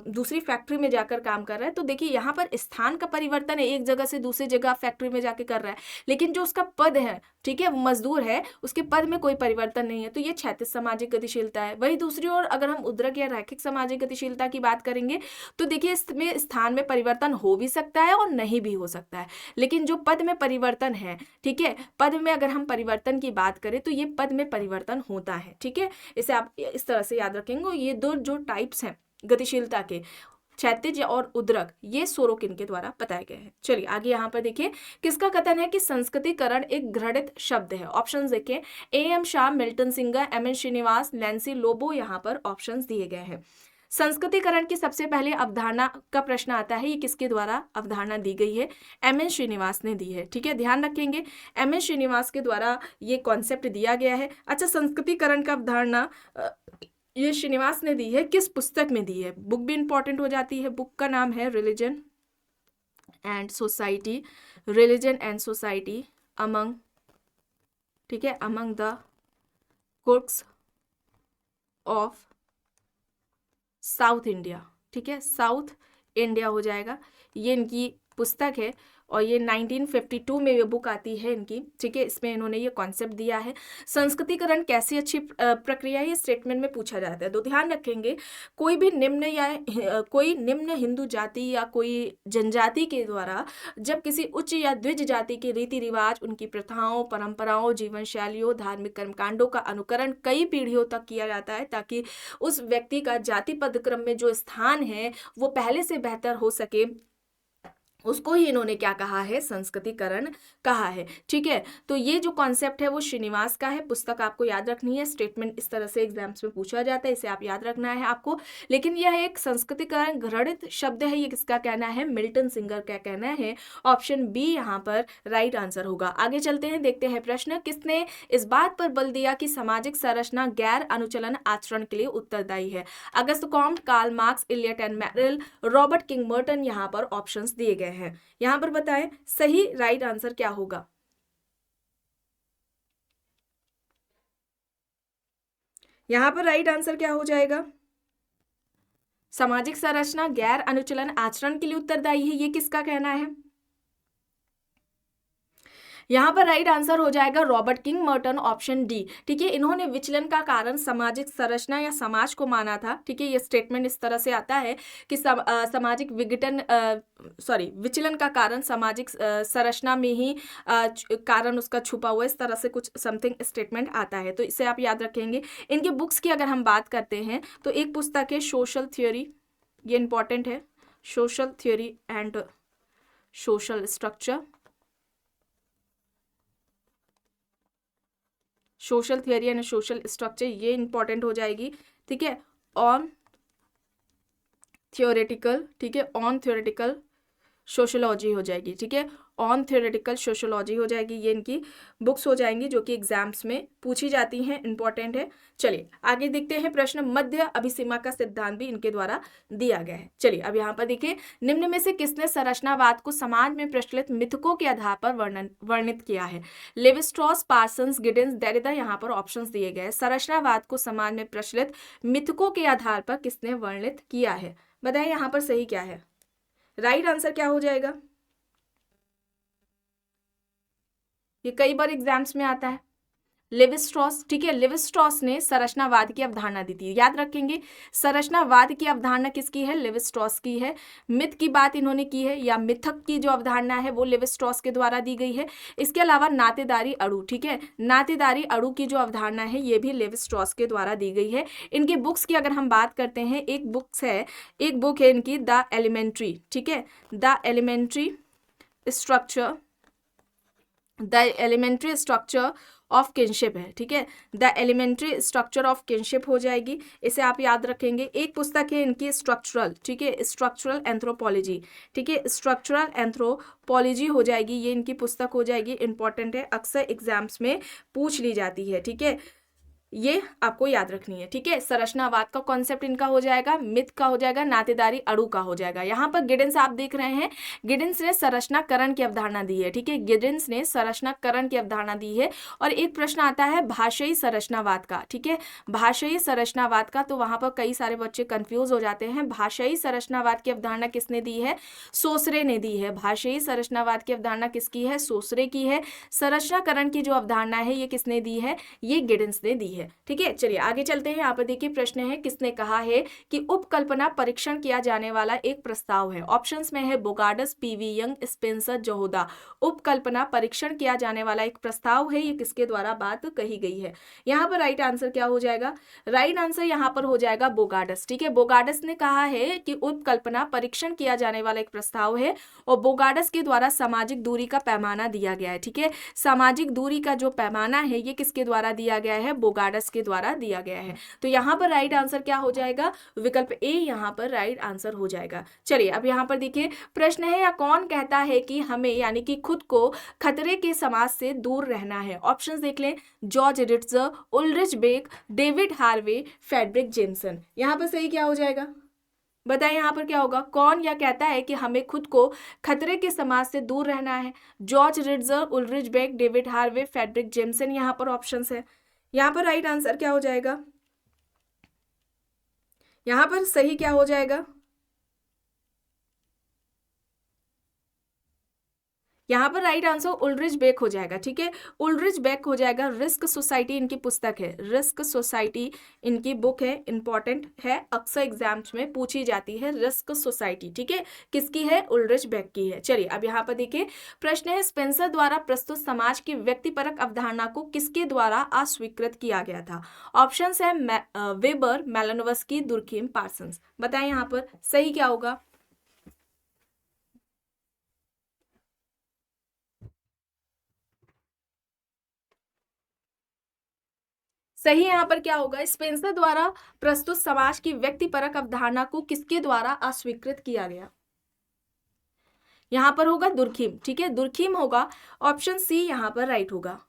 दूसरी फैक्ट्री में जाकर काम कर रहा है। तो देखिए यहाँ पर स्थान का परिवर्तन है, एक जगह से दूसरी जगह फैक्ट्री में जाके कर रहा है, लेकिन जो उसका पद है, ठीक है, वो मजदूर है, उसके पद में कोई परिवर्तन नहीं है। तो ये क्षैतिज सामाजिक गतिशीलता है। वही दूसरी ओर अगर हम उद्रक या रैखिक सामाजिक गतिशीलता की बात करेंगे तो देखिए इसमें स्थान में परिवर्तन हो भी सकता है और नहीं भी हो सकता है, लेकिन जो पद में परिवर्तन है, ठीक है, पद में अगर हम परिवर्तन की बात करें तो ये पद में परिवर्तन होता है। ठीक है, इसे आप इस तरह से याद रखेंगे। ये 2 जो टाइप्स हैं गतिशीलता के, क्षैतिज और उद्रक, ये सोरोकिन के द्वारा बताए गए हैं। चलिए आगे यहाँ पर देखिए किसका कथन है कि संस्कृतिकरण एक घृणित शब्द है। ऑप्शंस देखें, A.M. Shah, Milton Singer, M.N. Srinivas, Nancy Lobo. यहाँ पर ऑप्शंस दिए गए हैं। संस्कृतिकरण की सबसे पहले अवधारणा का प्रश्न आता है, ये किसके द्वारा अवधारणा दी गई है? M.N. श्रीनिवास ने दी है। ठीक है, ध्यान रखेंगे M.N. श्रीनिवास के द्वारा ये कॉन्सेप्ट दिया गया है। अच्छा, संस्कृतिकरण का अवधारणा ये श्रीनिवास ने दी है, किस पुस्तक में दी है? बुक भी इंपॉर्टेंट हो जाती है। बुक का नाम है religion and society, religion and society among, ठीक है, among the कुक्स of south India. ठीक है, साउथ इंडिया हो जाएगा, ये इनकी पुस्तक है। और ये 1952 में ये बुक आती है इनकी, ठीक है। इसमें इन्होंने ये कॉन्सेप्ट दिया है। संस्कृतिकरण कैसी अच्छी प्रक्रिया है, ये स्टेटमेंट में पूछा जाता है। तो ध्यान रखेंगे, कोई भी निम्न या कोई निम्न हिंदू जाति या कोई जनजाति के द्वारा जब किसी उच्च या द्विज जाति के रीति रिवाज, उनकी प्रथाओं, परंपराओं, जीवन शैलियों, धार्मिक कर्मकांडों का अनुकरण कई पीढ़ियों तक किया जाता है ताकि उस व्यक्ति का जाति पदक्रम में जो स्थान है वो पहले से बेहतर हो सके, उसको ही इन्होंने क्या कहा है, संस्कृतिकरण कहा है, ठीक है। तो ये जो कॉन्सेप्ट है वो श्रीनिवास का है। पुस्तक आपको याद रखनी है, स्टेटमेंट इस तरह से एग्जाम्स में पूछा जाता है, इसे आप याद रखना है आपको। लेकिन यह एक संस्कृतिकरण घृणित शब्द है, ये किसका कहना है, मिल्टन सिंगर का कहना है। ऑप्शन बी यहाँ पर राइट आंसर होगा। आगे चलते हैं, देखते हैं प्रश्न। किसने इस बात पर बल दिया कि सामाजिक संरचना गैर अनुचलन आचरण के लिए उत्तरदायी है? Auguste Comte, Karl Marx, Elliott and Merrill, Robert King Merton. यहाँ पर ऑप्शंस दिए गए हैं, यहां पर बताएं सही राइट आंसर क्या होगा। यहां पर राइट आंसर क्या हो जाएगा? सामाजिक संरचना गैर अनुचलन आचरण के लिए उत्तरदायी है, ये किसका कहना है? यहाँ पर राइट आंसर हो जाएगा Robert King Merton, option D, ठीक है। इन्होंने विचलन का कारण सामाजिक संरचना या समाज को माना था, ठीक है। ये स्टेटमेंट इस तरह से आता है कि सामाजिक विघटन विचलन का कारण सामाजिक संरचना में ही कारण उसका छुपा हुआ, इस तरह से कुछ समथिंग स्टेटमेंट आता है। तो इसे आप याद रखेंगे। इनके बुक्स की अगर हम बात करते हैं तो एक पुस्तक है सोशल थ्योरी, ये इंपॉर्टेंट है, social theory and social structure, social theory and social structure, ये इंपॉर्टेंट हो जाएगी, ठीक है। ऑन थियोरेटिकल, ठीक है, ऑन थियोरेटिकल सोशोलॉजी हो जाएगी, ठीक है, ऑन थियोरेटिकल सोशोलॉजी हो जाएगी। ये इनकी बुक्स हो जाएंगी जो कि एग्जाम्स में पूछी जाती हैं, इंपॉर्टेंट है। चलिए आगे देखते हैं प्रश्न। मध्य अभिसीमा का सिद्धांत भी इनके द्वारा दिया गया है। चलिए अब यहाँ पर देखिए, निम्न में से किसने संरचनावाद को समाज में प्रचलित मिथकों के आधार पर वर्णित किया है? Levi Strauss, Parsons, Giddens, Derrida. यहाँ पर ऑप्शंस दिए गए। संरचनावाद को समाज में प्रचलित मिथकों के आधार पर किसने वर्णित किया है? बताएं यहाँ पर सही क्या है, राइट आंसर क्या हो जाएगा? ये कई बार एग्जाम्स में आता है, लेवी स्ट्रॉस, ठीक है। लेवी स्ट्रॉस ने संरचनावाद की अवधारणा दी थी, याद रखेंगे। संरचनावाद की अवधारणा किसकी है? लेवी स्ट्रॉस की है। मिथ की बात इन्होंने की है, या मिथक की जो अवधारणा है वो लेवी स्ट्रॉस के द्वारा दी गई है। इसके अलावा नातेदारी अणु, ठीक है, नातेदारी अणु की जो अवधारणा है ये भी लेवी स्ट्रॉस के द्वारा दी गई है। इनके बुक्स की अगर हम बात करते हैं, एक बुक है इनकी द एलिमेंट्री, ठीक है, the elementary structure, the elementary structure of kinship है, ठीक है, the elementary structure of kinship हो जाएगी, इसे आप याद रखेंगे। एक पुस्तक है इनकी स्ट्रक्चरल, ठीक है, स्ट्रक्चरल एंथ्रोपोलॉजी, ठीक है, स्ट्रक्चरल एंथ्रोपोलॉजी हो जाएगी, ये इनकी पुस्तक हो जाएगी, इंपॉर्टेंट है, अक्सर एग्जाम्स में पूछ ली जाती है, ठीक है, ये आपको याद रखनी है, ठीक है। संरचनावाद का कॉन्सेप्ट इनका हो जाएगा, मिथ का हो जाएगा, नातेदारी अणु का हो जाएगा। यहाँ पर गिडेंस आप देख रहे हैं, गिडेंस ने संरचनाकरण की अवधारणा दी है, ठीक है, गिडेंस ने संरचनाकरण की अवधारणा दी है। और एक प्रश्न आता है भाषाई संरचनावाद का, ठीक है, भाषाई संरचनावाद का, तो वहां पर कई सारे बच्चे कंफ्यूज हो जाते हैं। भाषाई संरचनावाद की अवधारणा किसने दी है? सोसरे ने दी है। भाषाई संरचनावाद की अवधारणा किसकी है? सोसरे की है। संरचनाकरण की जो अवधारणा है ये किसने दी है? ये गिडेंस ने दी है, ठीक है। चलिए आगे चलते हैं। यहाँ पर देखिए प्रश्न है, किसने कहा है कि उपकल्पना परीक्षण किया जाने वाला एक प्रस्ताव है? ऑप्शंस में है बोगार्डस, पीवी यंग, स्पेंसर, जोहोदा। उपकल्पना परीक्षण किया जाने वाला एक प्रस्ताव है, ये किसके द्वारा बात कही गई है? यहाँ पर राइट आंसर क्या हो जाएगा? राइट आंसर यहाँ पर हो जाएगा बोगार्डस, ठीक है। बोगार्डस ने कहा है कि उपकल्पना परीक्षण किया जाने वाला एक प्रस्ताव है और बोगार्डस के द्वारा सामाजिक दूरी का पैमाना दिया गया है, ठीक है। सामाजिक दूरी का जो पैमाना है ये किसके द्वारा दिया गया है? बोगार्डस के द्वारा दिया गया है। तो यहाँ पर राइट आंसर क्या हो जाएगा? विकल्प ए यहाँ पर राइट आंसर हो जाएगा। चलिए अब यहाँ पर देखिए प्रश्न है, या कौन कहता है कि हमें यानी कि खुद को खतरे के समाज से दूर रहना है? ऑप्शंस देख लें, George Ritzer, Ulrich Beck, David Harvey, Fredric Jameson. यहाँ पर सही क्या हो जाएगा? बताएं यहाँ पर क्या होगा? कौन या कहता है कि हमें खुद को खतरे के समाज से दूर रहना है? George Ritzer, Ulrich Beck, David Harvey, Fredric Jameson. यहाँ पर ऑप्शंस है, यहाँ पर राइट आंसर क्या हो जाएगा? यहाँ पर सही क्या हो जाएगा? यहाँ पर राइट आंसर उल्ड्रिच बेक हो जाएगा, ठीक है, उल्ड्रिच बेक हो जाएगा। रिस्क सोसाइटी इनकी पुस्तक है, रिस्क सोसाइटी इनकी बुक है, इंपॉर्टेंट है, अक्सर एग्जाम्स में पूछी जाती है रिस्क सोसाइटी, ठीक है, किसकी है, उल्ड्रिच बेक की है। चलिए अब यहाँ पर देखिए प्रश्न है, स्पेंसर द्वारा प्रस्तुत समाज की व्यक्तिपरक अवधारणा को किसके द्वारा अस्वीकृत किया गया था? ऑप्शन है वेबर, मैलिनोवस्की, दुर्खिम, पार्सन्स। बताएं यहाँ पर सही क्या होगा? सही यहाँ पर क्या होगा? स्पेंसर द्वारा प्रस्तुत समाज की व्यक्तिपरक अवधारणा को किसके द्वारा अस्वीकृत किया गया? यहाँ पर होगा दुर्खिम, ठीक है, दुर्खिम होगा, ऑप्शन सी यहाँ पर राइट होगा।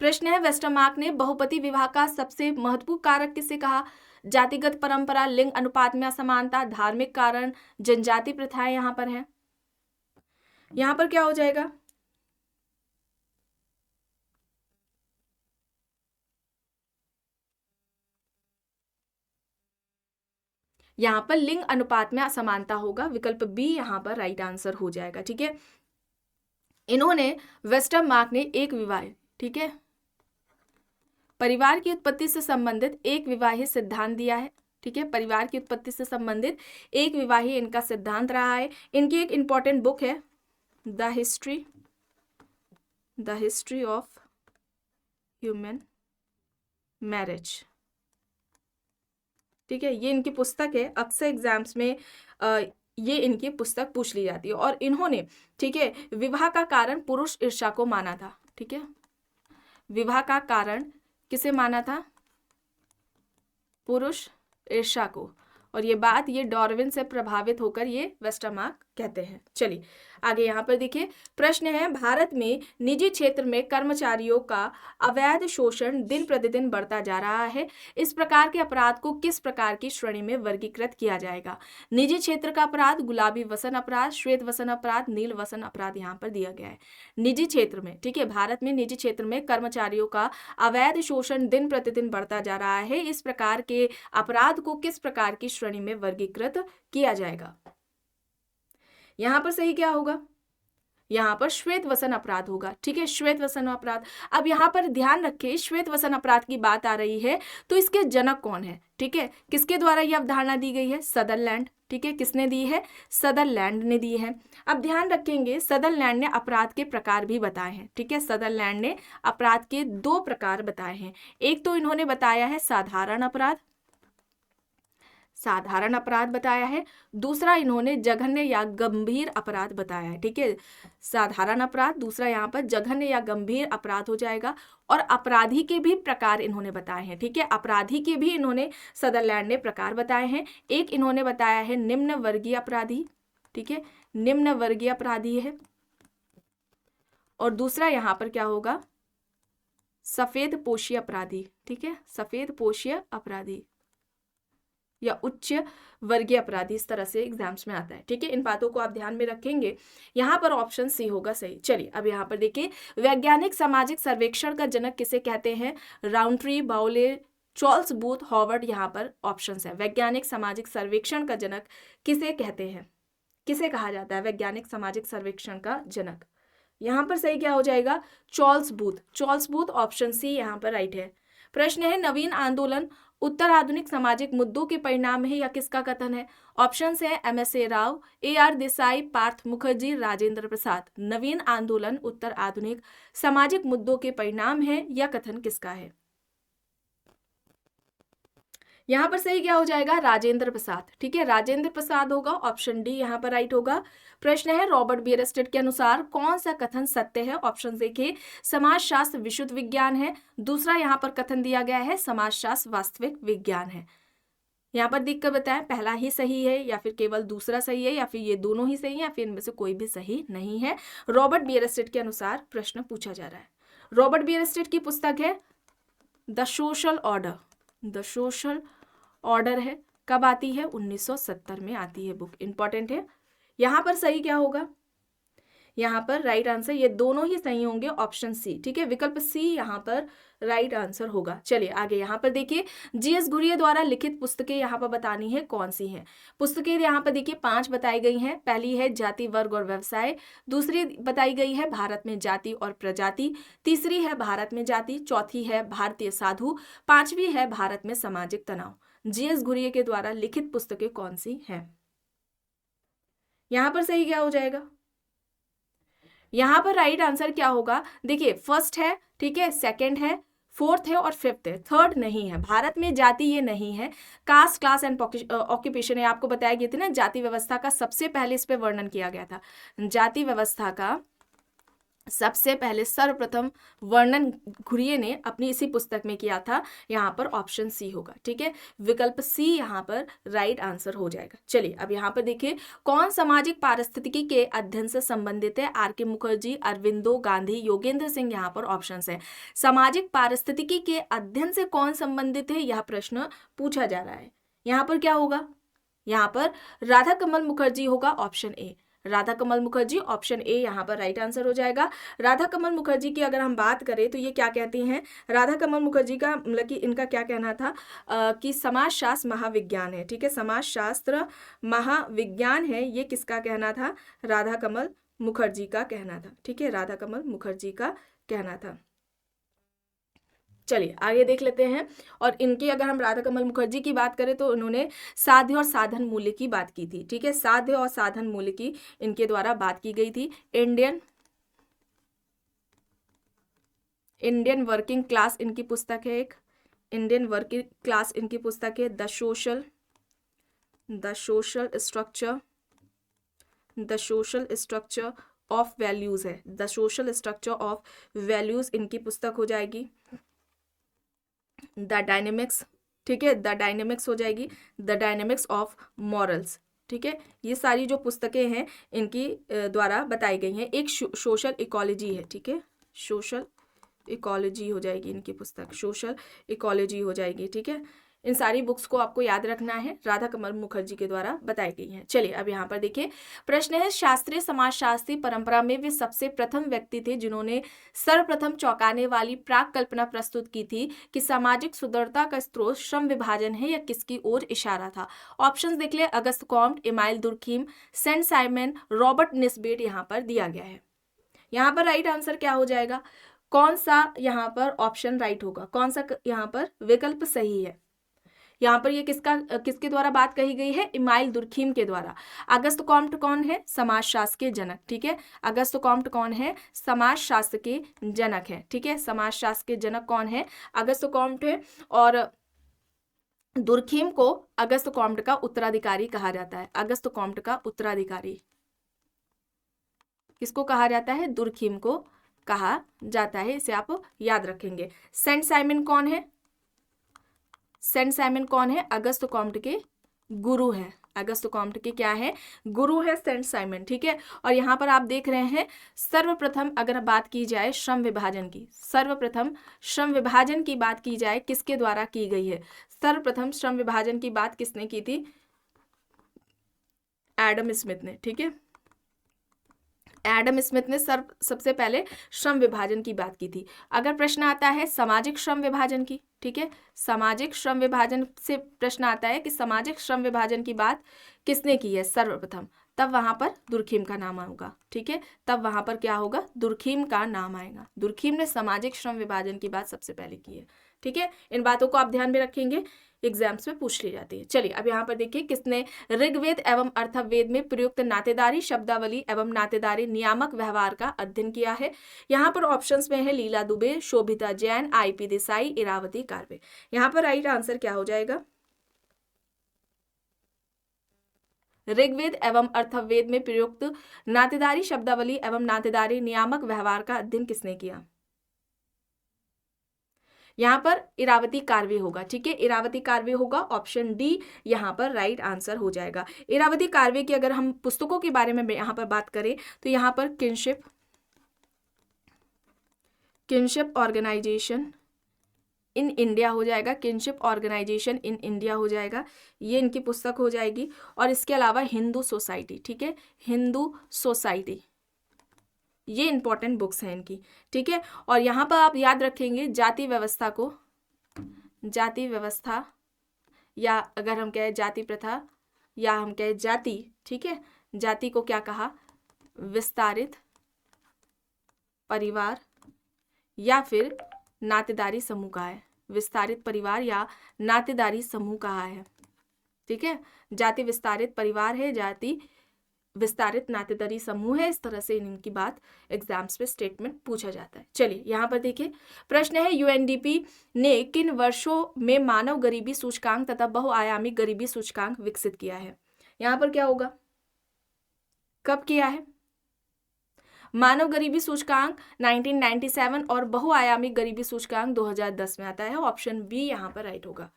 प्रश्न है, वेस्टरमार्क ने बहुपति विवाह का सबसे महत्वपूर्ण कारक किसे कहा? जातिगत परंपरा, लिंग अनुपात में असमानता, धार्मिक कारण, जनजाति प्रथाएं यहाँ पर है। यहाँ पर क्या हो जाएगा? यहाँ पर लिंग अनुपात में असमानता होगा, विकल्प बी यहाँ पर राइट आंसर हो जाएगा, ठीक है। इन्होंने वेस्टरमार्क ने एक विवाह, ठीक है, परिवार की उत्पत्ति से संबंधित एक विवाही सिद्धांत दिया है, ठीक है, परिवार की उत्पत्ति से संबंधित एक विवाही इनका सिद्धांत रहा है। इनकी एक इंपॉर्टेंट बुक है the history of human marriage, ठीक है, ये इनकी पुस्तक है, अक्सर एग्जाम्स में ये इनकी पुस्तक पूछ ली जाती है। और इन्होंने, ठीक है, विवाह का कारण पुरुष ईर्ष्या को माना था, ठीक है, विवाह का कारण किसे माना था? पुरुष ईर्ष्या को। और ये बात ये डार्विन से प्रभावित होकर ये वेस्टरमार्क कहते हैं। चलिए आगे यहाँ पर देखिए प्रश्न है, भारत में निजी क्षेत्र में कर्मचारियों का अवैध शोषण दिन प्रतिदिन बढ़ता जा रहा है। इस प्रकार के अपराध को किस प्रकार की श्रेणी में वर्गीकृत किया जाएगा? निजी क्षेत्र का अपराध, गुलाबी वसन अपराध, श्वेत वसन अपराध, नील वसन अपराध यहाँ पर दिया गया है। निजी क्षेत्र में, ठीक है, भारत में निजी क्षेत्र में कर्मचारियों का अवैध शोषण दिन प्रतिदिन बढ़ता जा रहा है। इस प्रकार के अपराध को किस प्रकार की श्रेणी में वर्गीकृत किया जाएगा? यहां पर सही क्या होगा? यहाँ पर श्वेत वसन अपराध होगा, ठीक है, श्वेत वसन अपराध। अब यहाँ पर ध्यान रखें, श्वेत वसन अपराध की बात आ रही है तो इसके जनक कौन है? ठीक है, किसके द्वारा यह अवधारणा दी गई है? सदरलैंड, ठीक है, किसने दी है? सदरलैंड ने दी है। अब ध्यान रखेंगे सदरलैंड ने अपराध के प्रकार भी बताए हैं, ठीक है, सदरलैंड ने अपराध के 2 प्रकार बताए हैं। एक तो इन्होंने बताया है साधारण अपराध, साधारण अपराध बताया है, दूसरा इन्होंने जघन्य या गंभीर अपराध बताया है, ठीक है, साधारण अपराध, दूसरा यहाँ पर जघन्य या गंभीर अपराध हो जाएगा। और अपराधी के भी प्रकार इन्होंने बताए हैं, ठीक है, अपराधी के भी इन्होंने सदरलैंड ने प्रकार बताए हैं। एक इन्होंने बताया है निम्न वर्गीय अपराधी, ठीक है, निम्न वर्गीय अपराधी है, और दूसरा यहाँ पर क्या होगा? सफेद पोशीय अपराधी, ठीक है, सफेद पोशीय अपराधी या उच्च वर्गीय अपराधी, इस तरह से एग्जाम्स में आता है, ठीक है, इन बातों को आप ध्यान में रखेंगे। यहाँ पर ऑप्शन सी होगा सही। चलिए अब यहाँ पर देखिए, वैज्ञानिक सामाजिक सर्वेक्षण का जनक किसे कहते हैं? राउंट्री, बाउले, चार्ल्स बूथ, हॉवर्ड, यहाँ पर ऑप्शन है। वैज्ञानिक सामाजिक सर्वेक्षण का जनक किसे कहते हैं? किसे कहा जाता है वैज्ञानिक सामाजिक सर्वेक्षण का जनक? यहाँ पर सही क्या हो जाएगा? Charles Booth, Charles Booth, option C यहाँ पर राइट है। प्रश्न है, नवीन आंदोलन उत्तर आधुनिक सामाजिक मुद्दों के परिणाम है या किसका कथन है? ऑप्शन है एमएसए राव, AR देसाई, पार्थ मुखर्जी, राजेंद्र प्रसाद। नवीन आंदोलन उत्तर आधुनिक सामाजिक मुद्दों के परिणाम है या कथन किसका है? यहाँ पर सही क्या हो जाएगा? राजेंद्र प्रसाद, ठीक है, राजेंद्र प्रसाद होगा, ऑप्शन डी यहाँ पर राइट होगा। प्रश्न है, रॉबर्ट बियरस्टेट के अनुसार कौन सा कथन सत्य है? ऑप्शन देखिए, समाजशास्त्र विशुद्ध विज्ञान है, दूसरा यहाँ पर कथन दिया गया है समाजशास्त्र वास्तविक विज्ञान है। यहाँ पर देख कर बताएं पहला ही सही है या फिर केवल दूसरा सही है या फिर ये दोनों ही सही है या फिर इनमें से कोई भी सही नहीं है। रॉबर्ट बियरस्टेट के अनुसार प्रश्न पूछा जा रहा है। रॉबर्ट बियरस्टेट की पुस्तक है the social order, the social order है, कब आती है? 1970 में आती है बुक, इंपॉर्टेंट है। यहाँ पर सही क्या होगा? यहाँ पर राइट आंसर ये दोनों ही सही होंगे, ऑप्शन सी, ठीक है, विकल्प सी यहाँ पर राइट आंसर होगा। चलिए आगे यहाँ पर देखिए, जीएस घुरिये द्वारा लिखित पुस्तकें यहाँ पर बतानी है कौन सी हैं। पुस्तकें यहाँ पर देखिए 5 बताई गई हैं। पहली है जाति, वर्ग और व्यवसाय, दूसरी बताई गई है भारत में जाति और प्रजाति, तीसरी है भारत में जाति, चौथी है भारतीय साधु, पांचवी है भारत में सामाजिक तनाव। जीएस घुरिये के द्वारा लिखित पुस्तकें कौन सी हैं? यहाँ पर सही क्या हो जाएगा? यहाँ पर राइट आंसर क्या होगा? देखिए फर्स्ट है, ठीक है, सेकंड है, फोर्थ है और फिफ्थ है, थर्ड नहीं है। भारत में जाति ये नहीं है। कास्ट, क्लास एंड ऑक्यूपेशन है, आपको बताया गया था ना, जाति व्यवस्था का सबसे पहले इस पे वर्णन किया गया था। जाति व्यवस्था का सबसे पहले सर्वप्रथम वर्णन घुरिये ने अपनी इसी पुस्तक में किया था। यहाँ पर ऑप्शन सी होगा, ठीक है, विकल्प सी यहाँ पर राइट आंसर हो जाएगा। चलिए अब यहाँ पर देखिए, कौन सामाजिक पारिस्थितिकी के अध्ययन से संबंधित है? आर के मुखर्जी, अरविंदो, गांधी, योगेंद्र सिंह यहाँ पर ऑप्शन है। सामाजिक पारिस्थितिकी के अध्ययन से कौन संबंधित है, यह प्रश्न पूछा जा रहा है। यहाँ पर क्या होगा? यहाँ पर राधा कमल मुखर्जी होगा, option A, Radha Kamal Mukherjee, option A यहाँ पर राइट आंसर हो जाएगा। राधा कमल मुखर्जी की अगर हम बात करें तो ये क्या कहती हैं? राधा कमल मुखर्जी का मतलब कि इनका क्या कहना था कि समाजशास्त्र महाविज्ञान है, ठीक है, समाजशास्त्र महाविज्ञान है, ये किसका कहना था? राधा कमल मुखर्जी का कहना था, ठीक है, राधा कमल मुखर्जी का कहना था। चलिए आगे देख लेते हैं। और इनकी अगर हम राधा कमल मुखर्जी की बात करें तो उन्होंने साध्य और साधन मूल्य की बात की थी, ठीक है, साध्य और साधन मूल्य की इनके द्वारा बात की गई थी। इंडियन वर्किंग क्लास इनकी पुस्तक है, एक इंडियन वर्किंग क्लास इनकी पुस्तक है। The social structure of values है, the social structure of values इनकी पुस्तक हो जाएगी। द डायनेमिक्स, ठीक है, द डायनेमिक्स हो जाएगी, द डायनेमिक्स ऑफ मॉरल्स, ठीक है, ये सारी जो पुस्तकें हैं इनकी द्वारा बताई गई हैं। एक सोशल इकोलॉजी है, ठीक है, सोशल इकोलॉजी हो जाएगी इनकी पुस्तक, सोशल इकोलॉजी हो जाएगी, ठीक है। इन सारी बुक्स को आपको याद रखना है, राधा कमल मुखर्जी के द्वारा बताई गई हैं। चलिए अब यहाँ पर देखिए, प्रश्न है, शास्त्रीय समाजशास्त्री परंपरा में वे सबसे प्रथम व्यक्ति थे जिन्होंने सर्वप्रथम चौंकाने वाली प्राक कल्पना प्रस्तुत की थी कि सामाजिक सुदृढ़ता का स्रोत श्रम विभाजन है, या किसकी ओर इशारा था? ऑप्शंस देख ले, Auguste Comte, Emile Durkheim, Saint Simon, Robert Nisbet यहाँ पर दिया गया है। यहाँ पर राइट आंसर क्या हो जाएगा? कौन सा यहाँ पर ऑप्शन राइट होगा? कौन सा यहाँ पर विकल्प सही है? यहाँ पर ये किसके द्वारा बात कही गई है? इमाइल दुर्खीम के द्वारा। अगस्त कॉम्ट कौन है? समाजशास्त्र के जनक, ठीक है, अगस्त कॉम्ट कौन है? समाजशास्त्र के जनक है, ठीक है, समाजशास्त्र के जनक कौन है? अगस्त कॉम्ट है। और दुर्खीम को अगस्त कॉम्ट का उत्तराधिकारी कहा जाता है। अगस्त कॉम्ट का उत्तराधिकारी किसको कहा जाता है? दुर्खीम को कहा जाता है, इसे आप याद रखेंगे। सेंट साइमन कौन है? सेंट साइमन कौन है? अगस्त कॉम्ट के गुरु है, अगस्त कॉम्ट के क्या है? गुरु है सेंट साइमन, ठीक है। और यहाँ पर आप देख रहे हैं, सर्वप्रथम अगर बात की जाए श्रम विभाजन की, सर्वप्रथम श्रम विभाजन की बात की जाए किसके द्वारा की गई है? सर्वप्रथम श्रम विभाजन की बात किसने की थी? एडम स्मिथ ने, ठीक है, एडम स्मिथ ने सबसे पहले श्रम विभाजन की बात की थी। अगर प्रश्न आता है सामाजिक श्रम विभाजन की, ठीक है, सामाजिक श्रम विभाजन से प्रश्न आता है कि सामाजिक श्रम विभाजन की बात किसने की है सर्वप्रथम, तब वहां पर दुर्खीम का नाम आएगा, ठीक है, तब वहां पर क्या होगा? दुर्खीम का नाम आएगा। दुर्खीम ने सामाजिक श्रम विभाजन की बात सबसे पहले की है, ठीक है। इन बातों को आप ध्यान में रखेंगे, एग्जाम्स में पूछ ली जाती है। चलिए अब यहाँ पर देखिए, किसने ऋग्वेद एवं अर्थवेद में प्रयुक्त नातेदारी शब्दावली एवं नातेदारी नियामक व्यवहार का अध्ययन किया है? यहाँ पर ऑप्शंस में है लीला दुबे, शोभिता जैन, आईपी देसाई, इरावती कार्वे। यहाँ पर राइट आंसर क्या हो जाएगा? ऋग्वेद एवं अर्थवेद में प्रयुक्त नातेदारी शब्दावली एवं नातेदारी नियामक व्यवहार का अध्ययन किसने किया? यहाँ पर इरावती कार्वे होगा, ठीक है, इरावती कार्वे होगा, ऑप्शन डी यहाँ पर राइट आंसर हो जाएगा। इरावती कार्वे की अगर हम पुस्तकों के बारे में यहाँ पर बात करें तो यहाँ पर किनशिप ऑर्गेनाइजेशन इन इंडिया हो जाएगा, किनशिप ऑर्गेनाइजेशन इन इंडिया हो जाएगा, ये इनकी पुस्तक हो जाएगी। और इसके अलावा हिंदू सोसाइटी, ठीक है, हिंदू सोसाइटी, ये इंपॉर्टेंट बुक्स हैं इनकी, ठीक है। और यहाँ पर आप याद रखेंगे जाति व्यवस्था को, जाति व्यवस्था या अगर हम कहें जाति प्रथा या हम कहें जाति, ठीक है, जाति को क्या कहा, विस्तारित परिवार या फिर नातेदारी समूह कहा है, विस्तारित परिवार या नातेदारी समूह कहा है, ठीक है। जाति विस्तारित परिवार है, जाति विस्तारित नातेदारी समूह है, इस तरह से इनकी बात एग्जाम्स पे स्टेटमेंट पूछा जाता है। चलिए यहाँ पर देखिए प्रश्न है, यूएनडीपी ने किन वर्षों में मानव गरीबी सूचकांक तथा बहुआयामी गरीबी सूचकांक विकसित किया है। यहाँ पर क्या होगा, कब किया है, मानव गरीबी सूचकांक 1997 और बहुआयामी गरीबी सूचकांक 2010 में आता है। ऑप्शन बी यहाँ पर राइट होगा।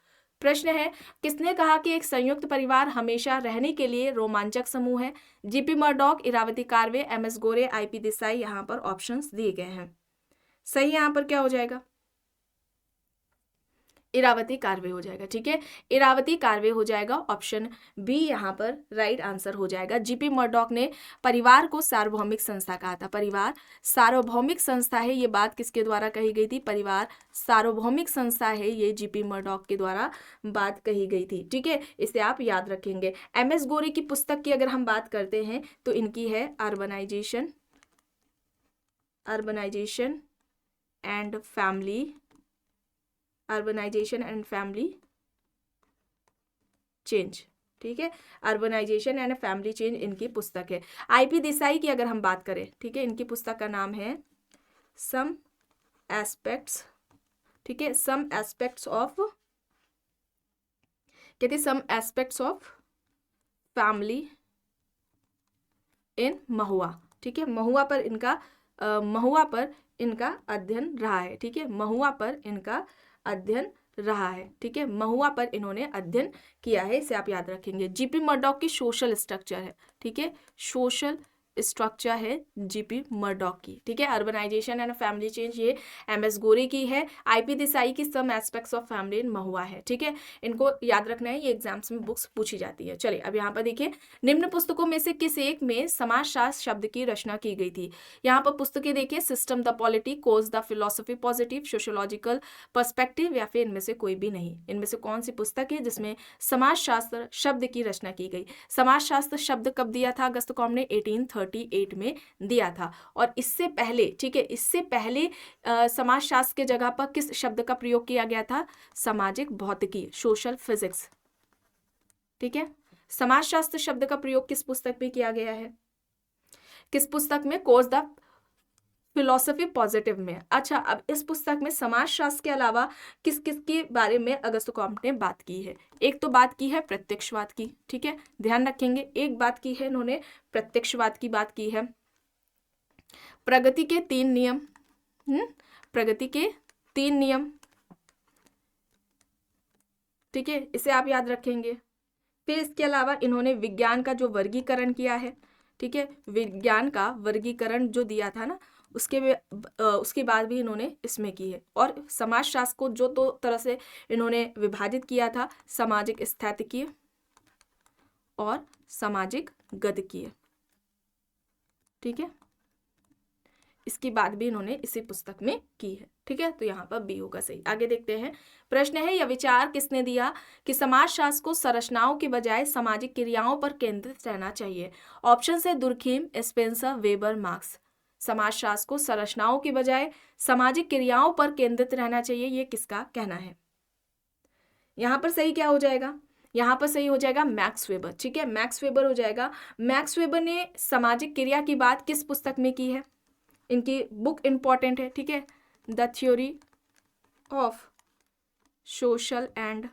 प्रश्न है, किसने कहा कि एक संयुक्त परिवार हमेशा रहने के लिए रोमांचक समूह है। GP Murdock, Irawati Karve, MS Gore, IP Desai. यहाँ पर ऑप्शंस दिए गए हैं। सही यहाँ पर क्या हो जाएगा, इरावती कार्वे हो जाएगा, ठीक है, इरावती कार्वे हो जाएगा। ऑप्शन बी यहाँ पर राइट आंसर हो जाएगा। जीपी मर्डॉक ने परिवार को सार्वभौमिक संस्था कहा था। परिवार सार्वभौमिक संस्था है, ये बात किसके द्वारा कही गई थी, परिवार सार्वभौमिक संस्था है, ये जीपी मर्डॉक के द्वारा बात कही गई थी, ठीक है, इसे आप याद रखेंगे। एमएस गोरे की पुस्तक की अगर हम बात करते हैं तो इनकी है urbanisation and family, urbanisation and family change, ठीक है, अर्बनाइजेशन एंड फैमिली चेंज इनकी पुस्तक है। आईपी देसाई की अगर हम बात करें, ठीक है, इनकी पुस्तक का नाम है सम एस्पेक्ट्स, ठीक है, सम एस्पेक्ट्स ऑफ, कहते हैं some aspects of family in महुआ, ठीक है, महुआ पर इनका अध्ययन रहा है, ठीक है, महुआ पर इनका अध्ययन रहा है, ठीक है, महुआ पर इन्होंने अध्ययन किया है, इसे आप याद रखेंगे। जीपी मर्डॉक की सोशल स्ट्रक्चर है, ठीक है, सोशल स्ट्रक्चर है जीपी मर्डॉक की, ठीक है। अर्बनाइजेशन एंड फैमिली चेंज ये एमएस गोरे की है। आईपी देसाई की some aspects of family in महुआ है, ठीक है, इनको याद रखना है, ये एग्जाम्स में बुक्स पूछी जाती है। चलिए अब यहाँ पर देखिए, निम्न पुस्तकों में से किस एक में समाजशास्त्र शब्द की रचना की गई थी। यहाँ पर पुस्तकें देखिए, system the polity, course the philosophy positive, sociological perspective या फिर इनमें से कोई भी नहीं। इनमें से कौन सी पुस्तक है जिसमें समाजशास्त्र शब्द की रचना की गई। समाजशास्त्र शब्द कब दिया था अगस्त कॉम ने, 1838 में दिया था। और इससे पहले, ठीक है, इससे पहले समाजशास्त्र के जगह पर किस शब्द का प्रयोग किया गया था, सामाजिक भौतिकी, सोशल फिजिक्स, ठीक है। समाजशास्त्र शब्द का प्रयोग किस पुस्तक में किया गया है, किस पुस्तक में, कोर्स द फिलोसफी पॉजिटिव में। अच्छा, अब इस पुस्तक में समाजशास्त्र के अलावा किस किस के बारे में अगस्त कॉम्ट ने बात की है। एक तो बात की है प्रत्यक्षवाद की, ठीक है, ध्यान रखेंगे, एक बात की है इन्होंने प्रत्यक्षवाद की बात की है। प्रगति के 3 नियम, प्रगति के 3 नियम, ठीक है, इसे आप याद रखेंगे। फिर इसके अलावा इन्होंने विज्ञान का जो वर्गीकरण किया है, ठीक है, विज्ञान का वर्गीकरण जो दिया था ना, उसके बाद भी इन्होंने इसमें की है। और समाजशास्त्र को जो दो तरह से इन्होंने विभाजित किया था, सामाजिक स्थैतिकीय और सामाजिक गतिकीय, ठीक है, इसकी बात भी इन्होंने इसी पुस्तक में की है, ठीक है, तो यहाँ पर बी होगा सही। आगे देखते हैं, प्रश्न है, यह विचार किसने दिया कि समाजशास्त्र को संरचनाओं के बजाय सामाजिक क्रियाओं पर केंद्रित रहना चाहिए। ऑप्शन है दुर्खीम, स्पेंसर, वेबर, मार्क्स। समाजशास्त्र को संरचनाओं के बजाय सामाजिक क्रियाओं पर केंद्रित रहना चाहिए, ये किसका कहना है। यहाँ पर सही क्या हो जाएगा, यहाँ पर सही हो जाएगा मैक्स वेबर, ठीक है, मैक्स वेबर हो जाएगा। मैक्स वेबर ने सामाजिक क्रिया की बात किस पुस्तक में की है, इनकी बुक इंपॉर्टेंट है, ठीक है, the theory of social and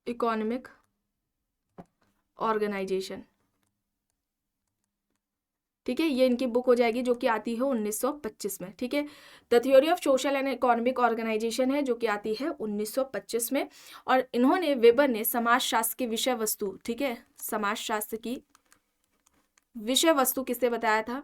economic organisation, ठीक है, ये इनकी बुक हो जाएगी जो कि आती है 1925 में, ठीक है, the theory of social and economic organisation है जो कि आती है 1925 में। और इन्होंने, वेबर ने समाजशास्त्र की विषय वस्तु, ठीक है, समाजशास्त्र की विषय वस्तु किसे बताया था,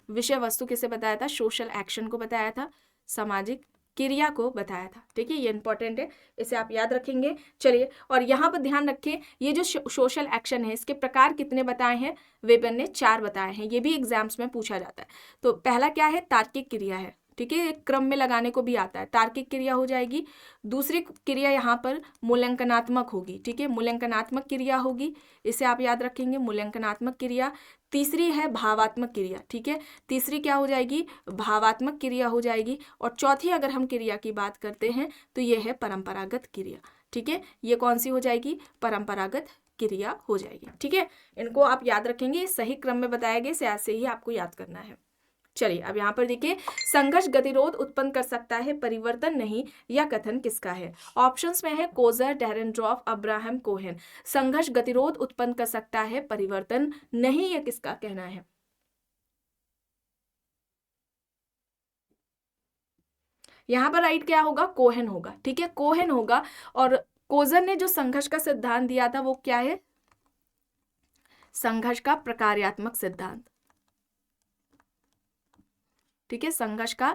विषय वस्तु किसे बताया था, सोशल एक्शन को बताया था, सामाजिक क्रिया को बताया था। ठीक है, ये इंपॉर्टेंट है, इसे आप याद रखेंगे। चलिए, और यहाँ पर ध्यान रखें, ये जो सोशल एक्शन है इसके प्रकार कितने बताए हैं, वेबर ने 4 बताए हैं। ये भी एग्जाम्स में पूछा जाता है। तो पहला क्या है, तार्किक क्रिया है। ठीक है, एक क्रम में लगाने को भी आता है, तार्किक क्रिया हो जाएगी। दूसरी क्रिया यहाँ पर मूल्यांकनात्मक होगी। ठीक है, मूल्यांकनात्मक क्रिया होगी, इसे आप याद रखेंगे, मूल्यांकनात्मक क्रिया। तीसरी है भावात्मक क्रिया। ठीक है, तीसरी क्या हो जाएगी, भावात्मक क्रिया हो जाएगी। और चौथी अगर हम क्रिया की बात करते हैं तो ये है परंपरागत क्रिया। ठीक है, ये कौन सी हो जाएगी, परंपरागत क्रिया हो जाएगी। ठीक है, इनको आप याद रखेंगे, सही क्रम में बताए गए से ऐसे ही आपको याद करना है। चलिए, अब यहाँ पर देखिए, संघर्ष गतिरोध उत्पन्न कर सकता है, परिवर्तन नहीं, यह कथन किसका है। ऑप्शंस में है कोजर, डेरेनड्रॉफ, अब्राहम कोहेन। संघर्ष गतिरोध उत्पन्न कर सकता है, परिवर्तन नहीं, यह किसका कहना है। यहाँ पर राइट क्या होगा, कोहेन होगा। ठीक है, कोहेन होगा। और कोजर ने जो संघर्ष का सिद्धांत दिया था वो क्या है, संघर्ष का प्रकार्यात्मक सिद्धांत। ठीक है, संघर्ष का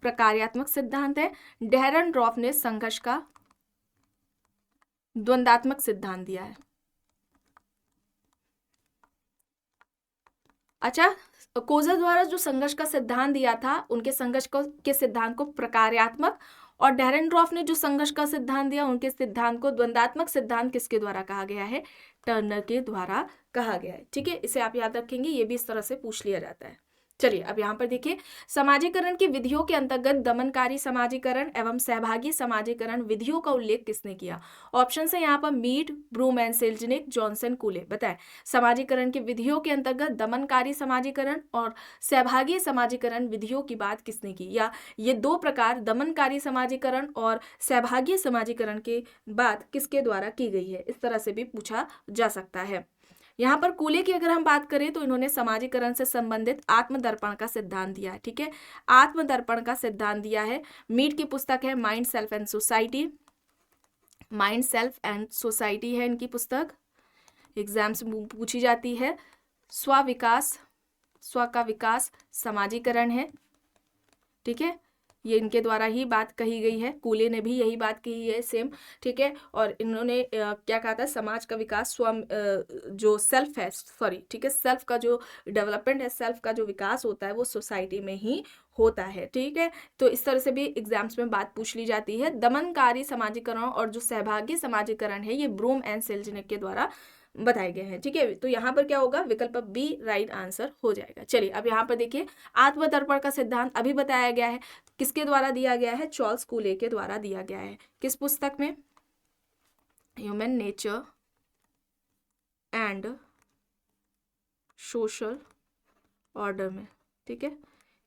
प्रकार्यात्मक सिद्धांत है। डेरेनड्रॉफ ने संघर्ष का द्वंदात्मक सिद्धांत दिया है। अच्छा, कोजर द्वारा जो संघर्ष का सिद्धांत दिया था, उनके संघर्ष के सिद्धांत को प्रकार्यात्मक, और डेरेनड्रॉफ ने जो संघर्ष का सिद्धांत दिया, उनके सिद्धांत को द्वंदात्मक सिद्धांत किसके द्वारा कहा गया है, टर्नर के द्वारा कहा गया है। ठीक है, इसे आप याद रखेंगे, ये भी इस तरह से पूछ लिया जाता है। चलिए, अब यहाँ पर देखिए, समाजीकरण की विधियों के अंतर्गत दमनकारी समाजीकरण एवं सहभागी समाजीकरण विधियों का उल्लेख किसने किया। ऑप्शन है यहाँ पर मीड, ब्रूम एंड सेल्जनिक, जॉनसन, कूले। बताएं, समाजीकरण की विधियों के अंतर्गत दमनकारी समाजीकरण और सहभागी समाजीकरण विधियों की बात किसने की, या ये दो प्रकार दमनकारी समाजीकरण और सहभागी समाजीकरण के बात किसके द्वारा की गई है, इस तरह से भी पूछा जा सकता है। यहाँ पर कूले की अगर हम बात करें तो इन्होंने समाजीकरण से संबंधित आत्मदर्पण का सिद्धांत दिया है। ठीक है, आत्मदर्पण का सिद्धांत दिया है। मीड की पुस्तक है mind, self and society. Mind, self and society है इनकी पुस्तक, एग्जाम से पूछी जाती है। स्व का विकास समाजीकरण है। ठीक है, ये इनके द्वारा ही बात कही गई है, कूले ने भी यही बात कही है सेम। ठीक है, और इन्होंने क्या कहा था, समाज का विकास जो सेल्फ है, सॉरी, ठीक है, सेल्फ का जो डेवलपमेंट है, सेल्फ का जो विकास होता है वो सोसाइटी में ही होता है। ठीक है, तो इस तरह से भी एग्जाम्स में बात पूछ ली जाती है। दमनकारी समाजीकरण और जो सहभागी समाजीकरण है ये ब्रूम एंड सेल्जनिक के द्वारा बताए गए हैं। ठीक है, तो यहाँ पर क्या होगा, विकल्प बी राइट आंसर हो जाएगा। चलिए, अब यहाँ पर देखिए, आत्मदर्पण का सिद्धांत अभी बताया गया है, किसके द्वारा दिया गया है, चार्ल्स कूले के द्वारा दिया गया है। किस पुस्तक में, human nature and social order में। ठीक है,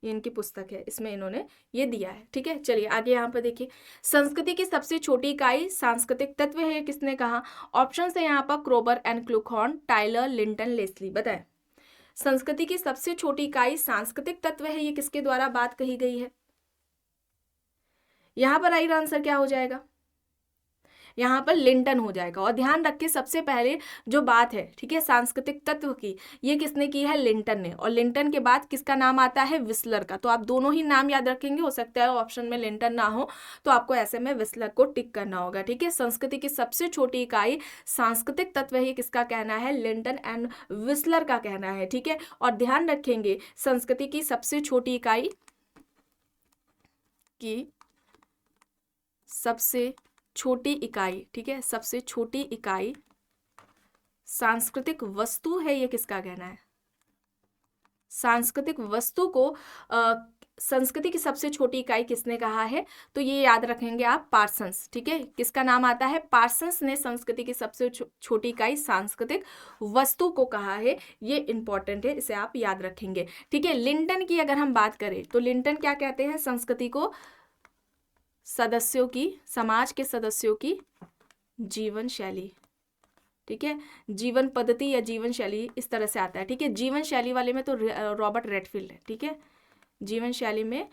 ये इनकी पुस्तक है, इसमें इन्होंने ये दिया है। ठीक है, चलिए आगे यहाँ पर देखिए, संस्कृति की सबसे छोटी इकाई सांस्कृतिक तत्व है, किसने कहा। ऑप्शन है यहाँ पर Kroeber and Kluckhohn, Tylor, Linton, Leslie. बताएं, संस्कृति की सबसे छोटी इकाई सांस्कृतिक तत्व है, ये किसके द्वारा बात कही गई है। यहाँ पर राइट आंसर क्या हो जाएगा, यहाँ पर लिंटन हो जाएगा। और ध्यान रखिए, सबसे पहले जो बात है, ठीक है, सांस्कृतिक तत्व की, ये किसने की है, लिंटन ने। और लिंटन के बाद किसका नाम आता है, विस्लर का। तो आप दोनों ही नाम याद रखेंगे, हो सकता है ऑप्शन में लिंटन ना हो, तो आपको ऐसे में विस्लर को टिक करना होगा। ठीक है, संस्कृति की सबसे छोटी इकाई सांस्कृतिक तत्व है, ये किसका कहना है, लिंटन एंड विस्लर का कहना है। ठीक है, और ध्यान रखेंगे, संस्कृति की सबसे छोटी इकाई की सबसे छोटी इकाई, ठीक है, सबसे छोटी इकाई सांस्कृतिक वस्तु है, ये किसका कहना है। सांस्कृतिक वस्तु को संस्कृति की सबसे छोटी इकाई किसने कहा है, तो ये याद रखेंगे आप, पार्सन्स। ठीक है, किसका नाम आता है, पार्सन्स ने संस्कृति की सबसे छोटी इकाई सांस्कृतिक वस्तु को कहा है। ये इंपॉर्टेंट है, इसे आप याद रखेंगे। ठीक है, लिंटन की अगर हम बात करें तो लिंटन क्या कहते हैं, संस्कृति को सदस्यों की, समाज के सदस्यों की जीवन शैली। ठीक है, जीवन पद्धति या जीवन शैली इस तरह से आता है। ठीक है, जीवन शैली वाले में तो रॉबर्ट रेडफील्ड है। ठीक है, जीवन शैली में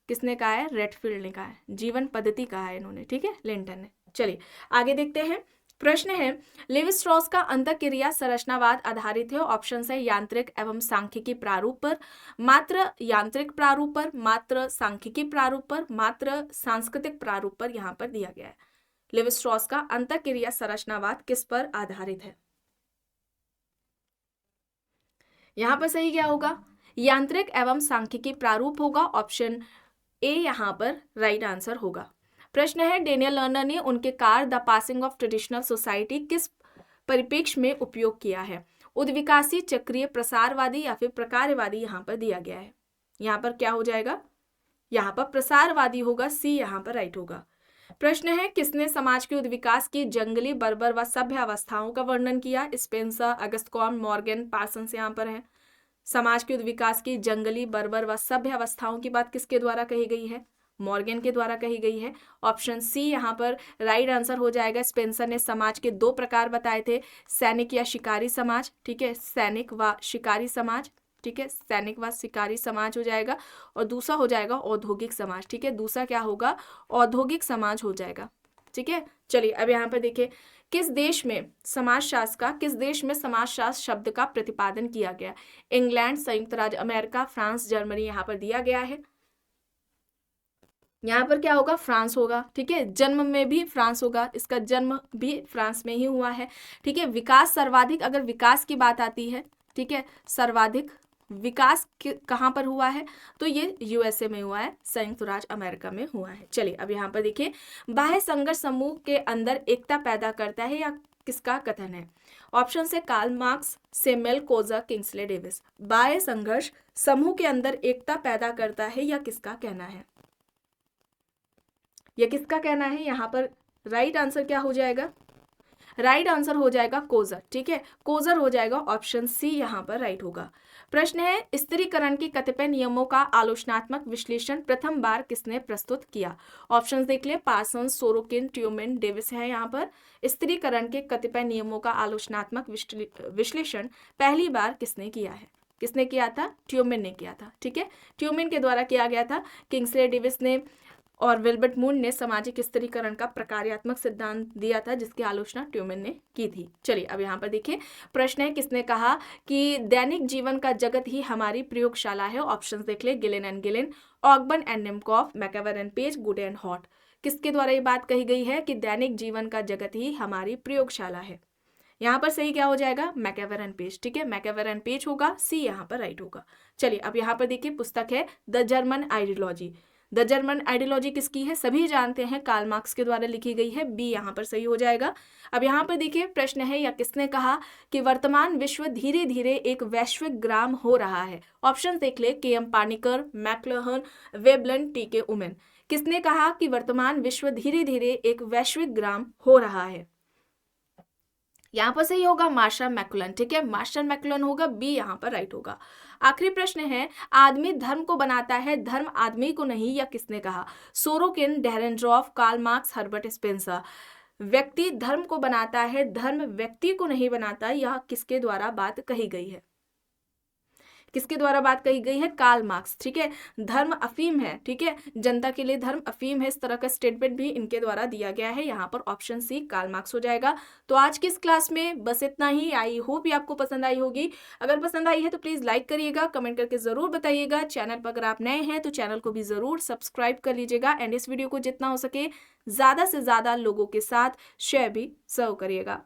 किसने कहा है, रेडफील्ड ने कहा है। जीवन पद्धति कहा है इन्होंने। ठीक है, लिंटन ने। चलिए आगे देखते हैं, प्रश्न है लेवी स्ट्रॉस का अंतःक्रिया संरचनावाद आधारित है। ऑप्शन है यांत्रिक एवं सांख्यिकी प्रारूप पर, मात्र यांत्रिक प्रारूप पर, मात्र सांख्यिकी प्रारूप पर, मात्र सांस्कृतिक प्रारूप पर यहाँ पर दिया गया है। लेवी स्ट्रॉस का अंतःक्रिया संरचनावाद किस पर आधारित है? यहाँ पर सही क्या होगा? यांत्रिक एवं सांख्यिकी प्रारूप होगा। ऑप्शन ए यहाँ पर राइट आंसर होगा। प्रश्न है डेनियल लर्नर ने उनके कार्य the passing of traditional society किस परिप्रेक्ष्य में उपयोग किया है? उद्विकासी, चक्रीय, प्रसारवादी या फिर प्रकार्यवादी यहाँ पर दिया गया है। यहाँ पर क्या हो जाएगा? यहाँ पर प्रसारवादी होगा, सी यहाँ पर राइट होगा। प्रश्न है किसने समाज के उद्विकास की जंगली, बर्बर व सभ्य अवस्थाओं का वर्णन किया? स्पेंसर, अगस्टकॉम्ब, मॉर्गन, पार्सन्स यहाँ पर है। समाज के उद्विकास की जंगली, बर्बर व सभ्य अवस्थाओं की बात किसके द्वारा कही गई है? मॉर्गन के द्वारा कही गई है। ऑप्शन सी यहाँ पर राइट आंसर हो जाएगा। स्पेंसर ने समाज के 2 प्रकार बताए थे, सैनिक या शिकारी समाज, ठीक है, सैनिक व शिकारी समाज, ठीक है, सैनिक व शिकारी समाज हो जाएगा, और दूसरा हो जाएगा औद्योगिक समाज, ठीक है, दूसरा क्या होगा? औद्योगिक समाज हो जाएगा, ठीक है। चलिए अब यहाँ पर देखिए किस देश में समाजशास्त्र शब्द का प्रतिपादन किया गया? इंग्लैंड, संयुक्त राज्य अमेरिका, फ्रांस, जर्मनी यहाँ पर दिया गया है। यहाँ पर क्या होगा? फ्रांस होगा, ठीक है, जन्म में भी फ्रांस होगा, इसका जन्म भी फ्रांस में ही हुआ है, ठीक है। विकास सर्वाधिक, अगर विकास की बात आती है, ठीक है, सर्वाधिक विकास कहाँ पर हुआ है? तो ये यूएसए में हुआ है, संयुक्त राज्य अमेरिका में हुआ है। चलिए अब यहाँ पर देखिए बाह्य संघर्ष समूह के अंदर एकता पैदा करता है या किसका कथन है? ऑप्शन से Karl Marx, Samuel Coser, Kingsley Davis. बाह्य संघर्ष समूह के अंदर एकता पैदा करता है या किसका कहना है? यह किसका कहना है? यहाँ पर राइट आंसर क्या हो जाएगा? राइट आंसर हो जाएगा कोज़र, ठीक है, कोज़र हो जाएगा। ऑप्शन सी यहाँ पर राइट होगा। प्रश्न है स्थिरीकरण के कतिपय नियमों का आलोचनात्मक विश्लेषण प्रथम बार किसने प्रस्तुत किया? ऑप्शन देख ले, पार्सन्स, सोरोकिन, ट्यूमेन, डेविस है यहाँ पर। स्थिरीकरण के कतिपय नियमों का आलोचनात्मक विश्लेषण पहली बार किसने किया है? किसने किया था? ट्यूमेन ने किया था, ठीक है, ट्यूमेन के द्वारा किया गया था। किंग्सले डेविस ने और विल्बर्ट मून ने सामाजिक स्थिरीकरण का प्रकार्यात्मक सिद्धांत दिया था, जिसकी आलोचना ट्यूमेन ने की थी। चलिए अब यहाँ पर देखिए प्रश्न है किसने कहा कि दैनिक जीवन का जगत ही हमारी प्रयोगशाला है? ऑप्शंस देख ले, Gillin and Gillin, Ogburn and Nimkoff, MacIver and Page, Goode and Hatt. किसके द्वारा ये बात कही गई है कि दैनिक जीवन का जगत ही हमारी प्रयोगशाला है? यहाँ पर सही क्या हो जाएगा? मैकएवर एंड पेज, ठीक है, मैकएवर एंड पेज होगा, सी यहाँ पर राइट होगा। चलिए अब यहाँ पर देखिए पुस्तक है the German ideology. The German ideology किसकी है? सभी जानते हैं, कार्ल मार्क्स के द्वारा लिखी गई है, बी यहाँ पर सही हो जाएगा। अब यहाँ पर देखिए प्रश्न है या किसने कहा कि वर्तमान विश्व धीरे धीरे एक वैश्विक ग्राम हो रहा है? ऑप्शन देख ले, K M. Panikkar, McLuhan, Veblen, T K. Oommen. किसने कहा कि वर्तमान विश्व धीरे धीरे एक वैश्विक ग्राम हो रहा है? यहाँ पर सही होगा मार्शल मैक्लुहन, ठीक है, मार्शल मैक्लुहन होगा, बी यहाँ पर राइट होगा। आखिरी प्रश्न है आदमी धर्म को बनाता है, धर्म आदमी को नहीं, या किसने कहा? Sorokin, Dahrendorf, Karl Marx, Herbert Spencer. व्यक्ति धर्म को बनाता है, धर्म व्यक्ति को नहीं बनाता, यह किसके द्वारा बात कही गई है? किसके द्वारा बात कही गई है? कार्ल मार्क्स, ठीक है। धर्म अफीम है, ठीक है, जनता के लिए धर्म अफीम है, इस तरह का स्टेटमेंट भी इनके द्वारा दिया गया है। यहाँ पर ऑप्शन सी कार्ल मार्क्स हो जाएगा। तो आज की इस क्लास में बस इतना ही। आई होप ये आपको पसंद आई होगी। अगर पसंद आई है तो प्लीज़ लाइक करिएगा, कमेंट करके ज़रूर बताइएगा। चैनल पर अगर आप नए हैं तो चैनल को भी ज़रूर सब्सक्राइब कर लीजिएगा, एंड इस वीडियो को जितना हो सके ज़्यादा से ज़्यादा लोगों के साथ शेयर भी ज़रूर करिएगा।